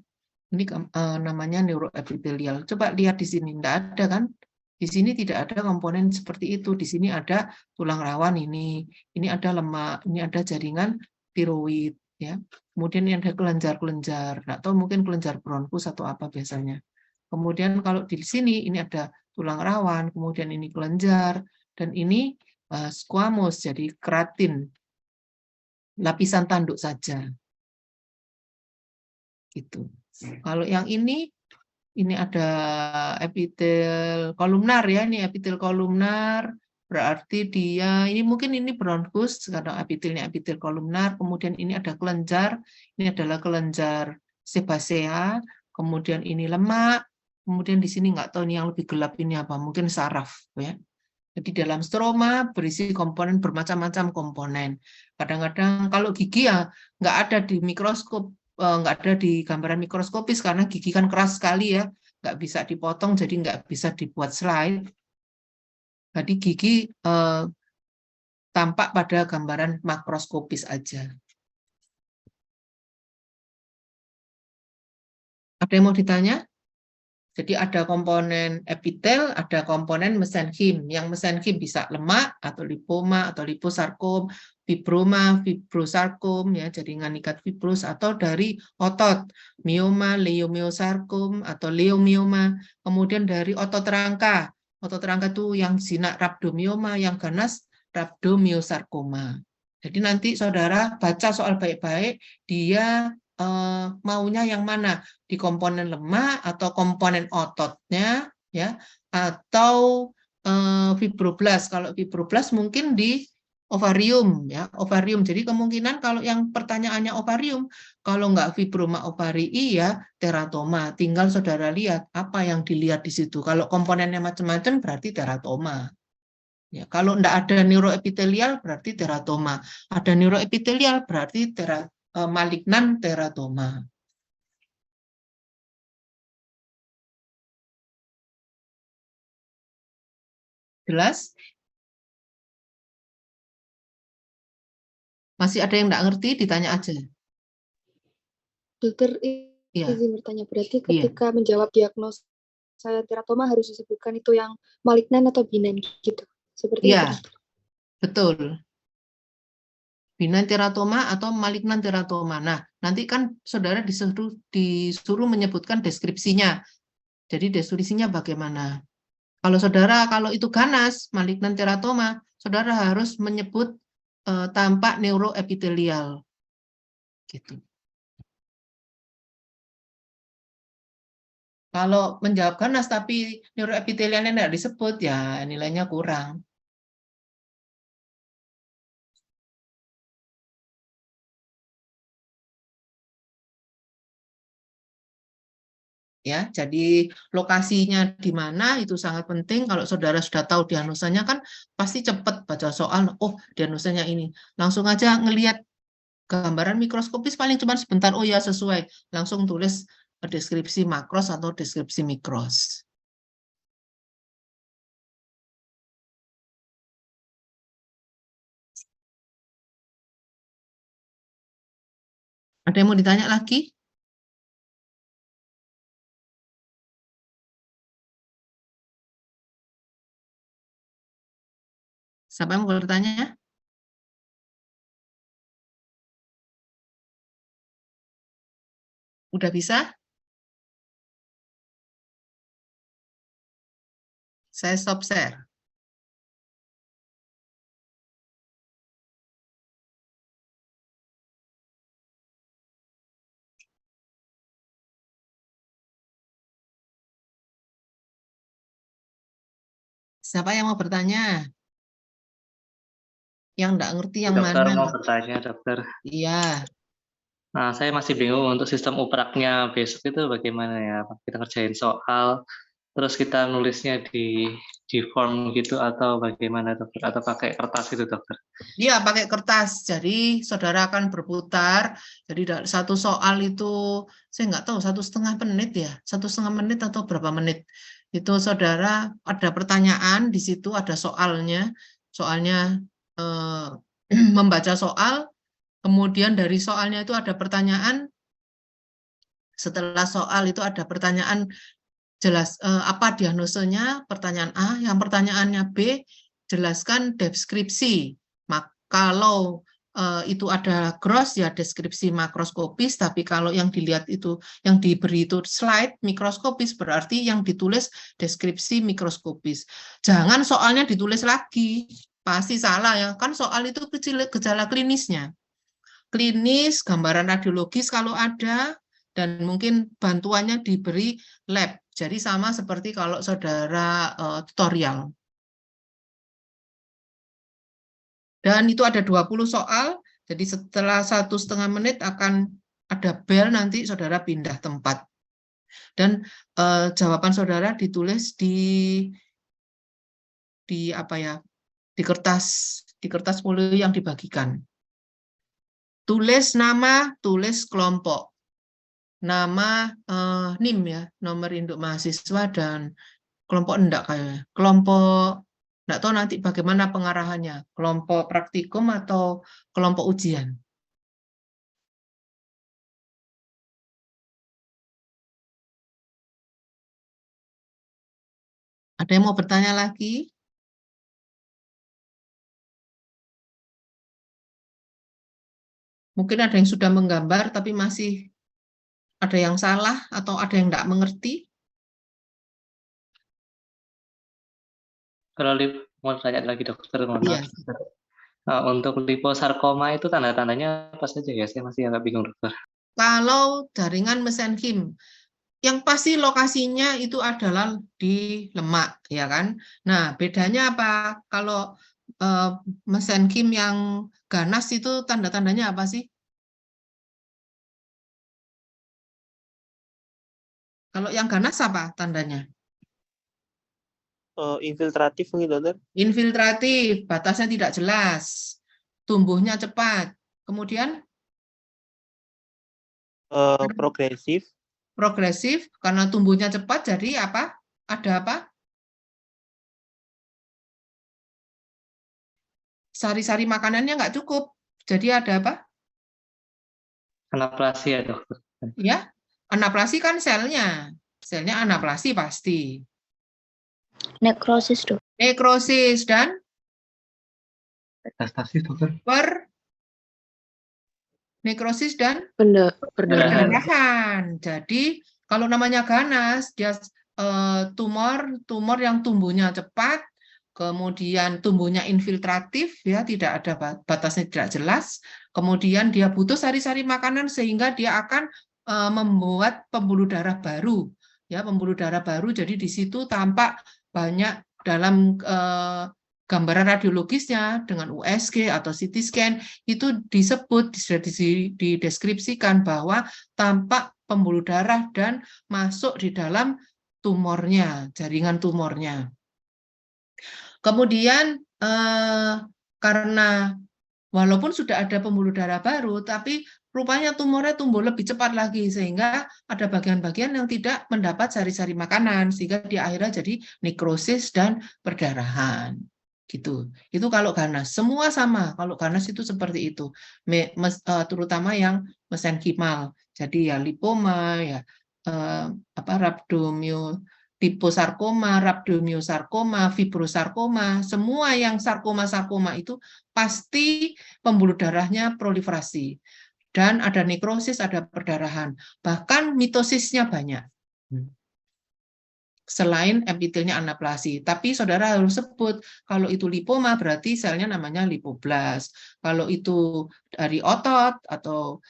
namanya neuroepitelial. Coba lihat di sini, tidak ada kan? Di sini tidak ada komponen seperti itu. Di sini ada tulang rawan ini ada lemak, ini ada jaringan tiroid, ya. Kemudian ini ada kelenjar-kelenjar, atau mungkin kelenjar bronkus atau apa biasanya. Kemudian kalau di sini ini ada tulang rawan, kemudian ini kelenjar, dan ini squamous, jadi keratin, lapisan tanduk saja. Gitu. Kalau yang ini ada epitel kolumnar ya, ini epitel kolumnar, berarti dia ini mungkin ini bronkus karena epitelnya epitel kolumnar, kemudian ini ada kelenjar, ini adalah kelenjar sebasea, kemudian ini lemak, kemudian di sini nggak tahu ini yang lebih gelap ini apa, mungkin saraf ya. Jadi dalam stroma berisi komponen bermacam-macam komponen. Kadang-kadang kalau gigi ya nggak ada di mikroskop, nggak ada di gambaran mikroskopis karena gigi kan keras sekali ya, nggak bisa dipotong jadi nggak bisa dibuat slide. Jadi gigi tampak pada gambaran makroskopis aja. Ada yang mau ditanya? Jadi ada komponen epitel, ada komponen mesenkim. Yang mesenkim bisa lemak atau lipoma atau liposarkom, fibroma, fibrosarkom, ya jaringan ikat fibrus, atau dari otot, mioma, leiomyosarkom atau leomioma. Kemudian dari otot rangka. Otot rangka itu yang jinak rhabdomioma, yang ganas rhabdomyosarkoma. Jadi nanti saudara baca soal baik-baik, dia maunya yang mana, di komponen lemak atau komponen ototnya, ya, atau fibroblast. Kalau fibroblast mungkin di ovarium, ya, ovarium. Jadi kemungkinan kalau yang pertanyaannya ovarium, kalau nggak fibroma ovarii, ya teratoma. Tinggal saudara lihat apa yang dilihat di situ. Kalau komponennya macam-macam berarti teratoma. Ya, kalau nggak ada neuroepitelial berarti teratoma. Ada neuroepitelial berarti malignan teratoma. Jelas? Masih ada yang nggak ngerti? Ditanya aja. Dokter, Iya. izin bertanya, berarti Iya. ketika menjawab diagnosa teratoma harus disebutkan itu yang malignan atau benign gitu. Seperti itu. Iya, betul. Benign teratoma atau malignan teratoma. Nah, nanti kan saudara disuruh menyebutkan deskripsinya. Jadi deskripsinya bagaimana? Kalau itu ganas, malignan teratoma, saudara harus menyebut tampak neuroepitelial. Gitu. Kalau menjawab ganas tapi neuroepitelialnya tidak disebut, ya nilainya kurang. Ya, jadi lokasinya di mana itu sangat penting. Kalau saudara sudah tahu diagnosanya kan pasti cepat baca soal, oh diagnosanya ini. Langsung aja ngelihat gambaran mikroskopis paling cuma sebentar, oh ya sesuai. Langsung tulis deskripsi makros atau deskripsi mikros. Ada yang mau ditanya lagi? Siapa yang mau bertanya? Udah bisa? Saya stop share. Siapa yang mau bertanya? Yang nggak ngerti yang Dokter mana? mau bertanya, dokter. Iya. Nah, saya masih bingung untuk sistem upraknya besok itu bagaimana ya? Kita kerjain soal, terus kita nulisnya di form gitu atau bagaimana, dokter? Atau pakai kertas gitu, dokter? Iya, pakai kertas. Jadi saudara akan berputar. Jadi satu soal itu saya nggak tahu 1,5 menit ya, 1,5 menit atau berapa menit. Itu saudara ada pertanyaan di situ, ada soalnya. Soalnya membaca soal. Kemudian dari soalnya itu ada pertanyaan. Setelah soal itu ada pertanyaan jelas apa diagnosenya, pertanyaan A. Yang pertanyaannya B, jelaskan deskripsi. Kalau itu ada gross ya deskripsi makroskopis, tapi kalau yang dilihat itu yang diberi itu slide mikroskopis berarti yang ditulis deskripsi mikroskopis. Jangan soalnya ditulis lagi, pasti salah ya. Kan soal itu gejala klinisnya. Klinis, gambaran radiologis kalau ada, dan mungkin bantuannya diberi lab. Jadi sama seperti kalau saudara tutorial. Dan itu ada 20 soal, jadi setelah 1,5 menit akan ada bel, nanti saudara pindah tempat. Dan jawaban saudara ditulis di apa ya? Di kertas folio yang dibagikan. Tulis nama, tulis kelompok. Nama NIM ya, nomor induk mahasiswa, dan kelompok enggak kayaknya. Kelompok enggak tahu nanti bagaimana pengarahannya. Kelompok praktikum atau kelompok ujian. Ada yang mau bertanya lagi? Mungkin ada yang sudah menggambar tapi masih ada yang salah atau ada yang tidak mengerti. Kalau mau tanya lagi dokter, mohon Iya. maaf. Untuk liposarkoma itu tanda-tandanya apa saja ya? Saya masih agak bingung dokter. Kalau jaringan mesenkim, yang pasti lokasinya itu adalah di lemak, ya kan? Nah, bedanya apa? Kalau mesenkim yang ganas itu tanda-tandanya apa sih? Kalau yang ganas apa tandanya? Infiltratif mungkin dokter. Infiltratif, batasnya tidak jelas, tumbuhnya cepat. Kemudian Progresif. progresif, karena tumbuhnya cepat, jadi apa? Ada apa? Sari-sari makanannya nggak cukup. Jadi ada apa? Anaplasia dokter. Ya, anaplasi kan selnya. Selnya anaplasi pasti. Nekrosis, Dok. Nekrosis dan Metastasis dokter. nekrosis dan Perdarahan. perdarahan. Jadi kalau namanya ganas, dia tumor yang tumbuhnya cepat, kemudian tumbuhnya infiltratif, ya tidak ada batasnya tidak jelas. Kemudian dia butuh sari-sari makanan sehingga dia akan membuat pembuluh darah baru, ya pembuluh darah baru. Jadi di situ tampak banyak dalam gambaran radiologisnya dengan USG atau CT scan itu disebut, dideskripsikan bahwa tampak pembuluh darah dan masuk di dalam tumornya, jaringan tumornya. Kemudian karena walaupun sudah ada pembuluh darah baru, tapi rupanya tumornya tumbuh lebih cepat lagi, sehingga ada bagian-bagian yang tidak mendapat sari-sari makanan, sehingga dia akhirnya jadi nekrosis dan perdarahan. Gitu. Itu kalau ganas. Semua sama. Kalau ganas itu seperti itu. Terutama yang mesenkimal. Jadi ya lipoma, ya liposarkoma, rhabdomyosarkoma, fibrosarkoma, semua yang sarkoma-sarkoma itu pasti pembuluh darahnya proliferasi. Dan ada nekrosis, ada perdarahan. Bahkan mitosisnya banyak. Selain epitelnya anaplasi. Tapi saudara harus sebut, kalau itu lipoma berarti selnya namanya lipoblas. Kalau itu dari otot atau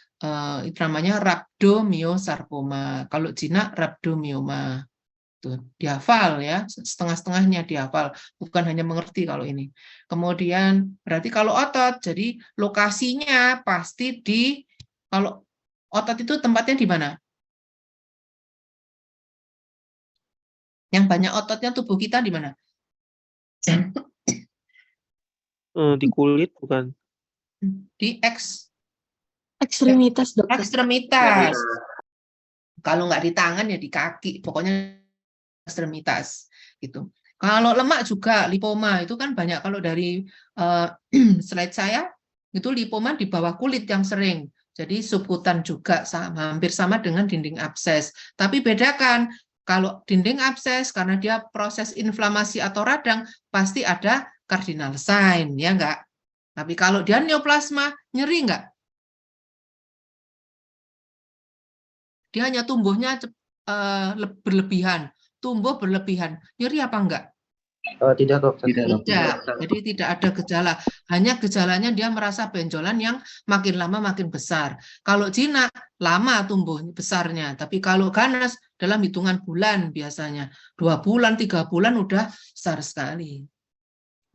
itu namanya rhabdomyosarkoma. Kalau jinak rhabdomyoma. Tuh, dihafal ya, setengah-setengahnya dihafal, bukan hanya mengerti kalau ini. Kemudian berarti kalau otot, jadi lokasinya pasti di, kalau otot itu tempatnya di mana? Yang banyak ototnya tubuh kita di mana? Di kulit bukan? Di Ekstremitas, dokter. ekstremitas. Kalau nggak di tangan ya di kaki, pokoknya ekstremitas gitu. Kalau lemak juga lipoma itu kan banyak, kalau dari slide saya itu lipoma di bawah kulit yang sering. Jadi subkutan juga hampir sama dengan dinding abses. Tapi bedakan, kalau dinding abses karena dia proses inflamasi atau radang pasti ada cardinal sign, ya enggak? Tapi kalau dia neoplasma, nyeri enggak? Dia hanya tumbuhnya berlebihan, tumbuh berlebihan. Nyeri apa enggak? Tidak dokter. Tidak, jadi tidak ada gejala. Hanya gejalanya dia merasa benjolan yang makin lama makin besar. Kalau jinak, lama tumbuh besarnya. Tapi kalau ganas, dalam hitungan bulan biasanya. 2 bulan, 3 bulan udah besar sekali.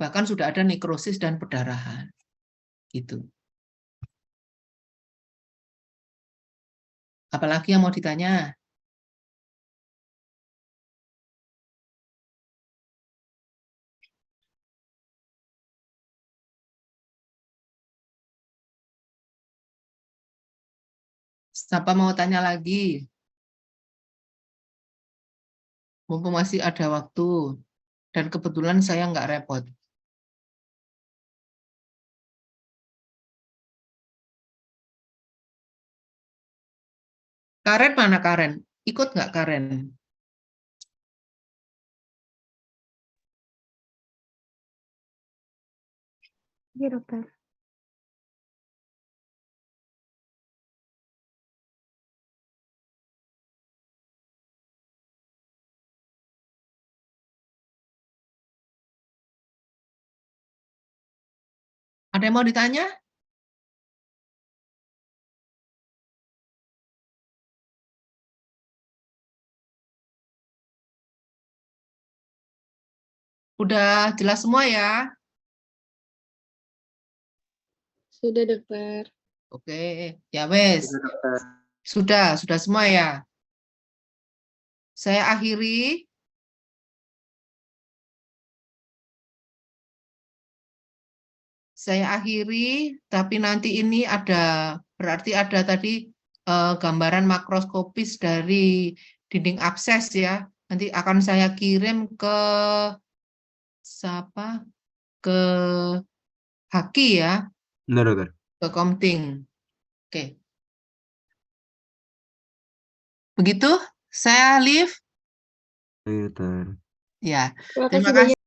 Bahkan sudah ada nekrosis dan perdarahan. Gitu. Apalagi yang mau ditanya? Siapa mau tanya lagi? Mumpung masih ada waktu. Dan kebetulan saya nggak repot. Karen mana Karen? Ikut nggak Karen? Iya, dokter. Ada yang mau ditanya? Udah jelas semua ya? Sudah, dokter. Oke, ya wes. Sudah semua ya. Saya akhiri. Tapi nanti ini berarti ada tadi gambaran makroskopis dari dinding abses ya. Nanti akan saya kirim ke siapa? Ke Haki ya, Benar, dokter. ke Komting. Oke. Begitu, saya leave. Iya, dokter. Ya, Terima terima kasih banyak. kasih.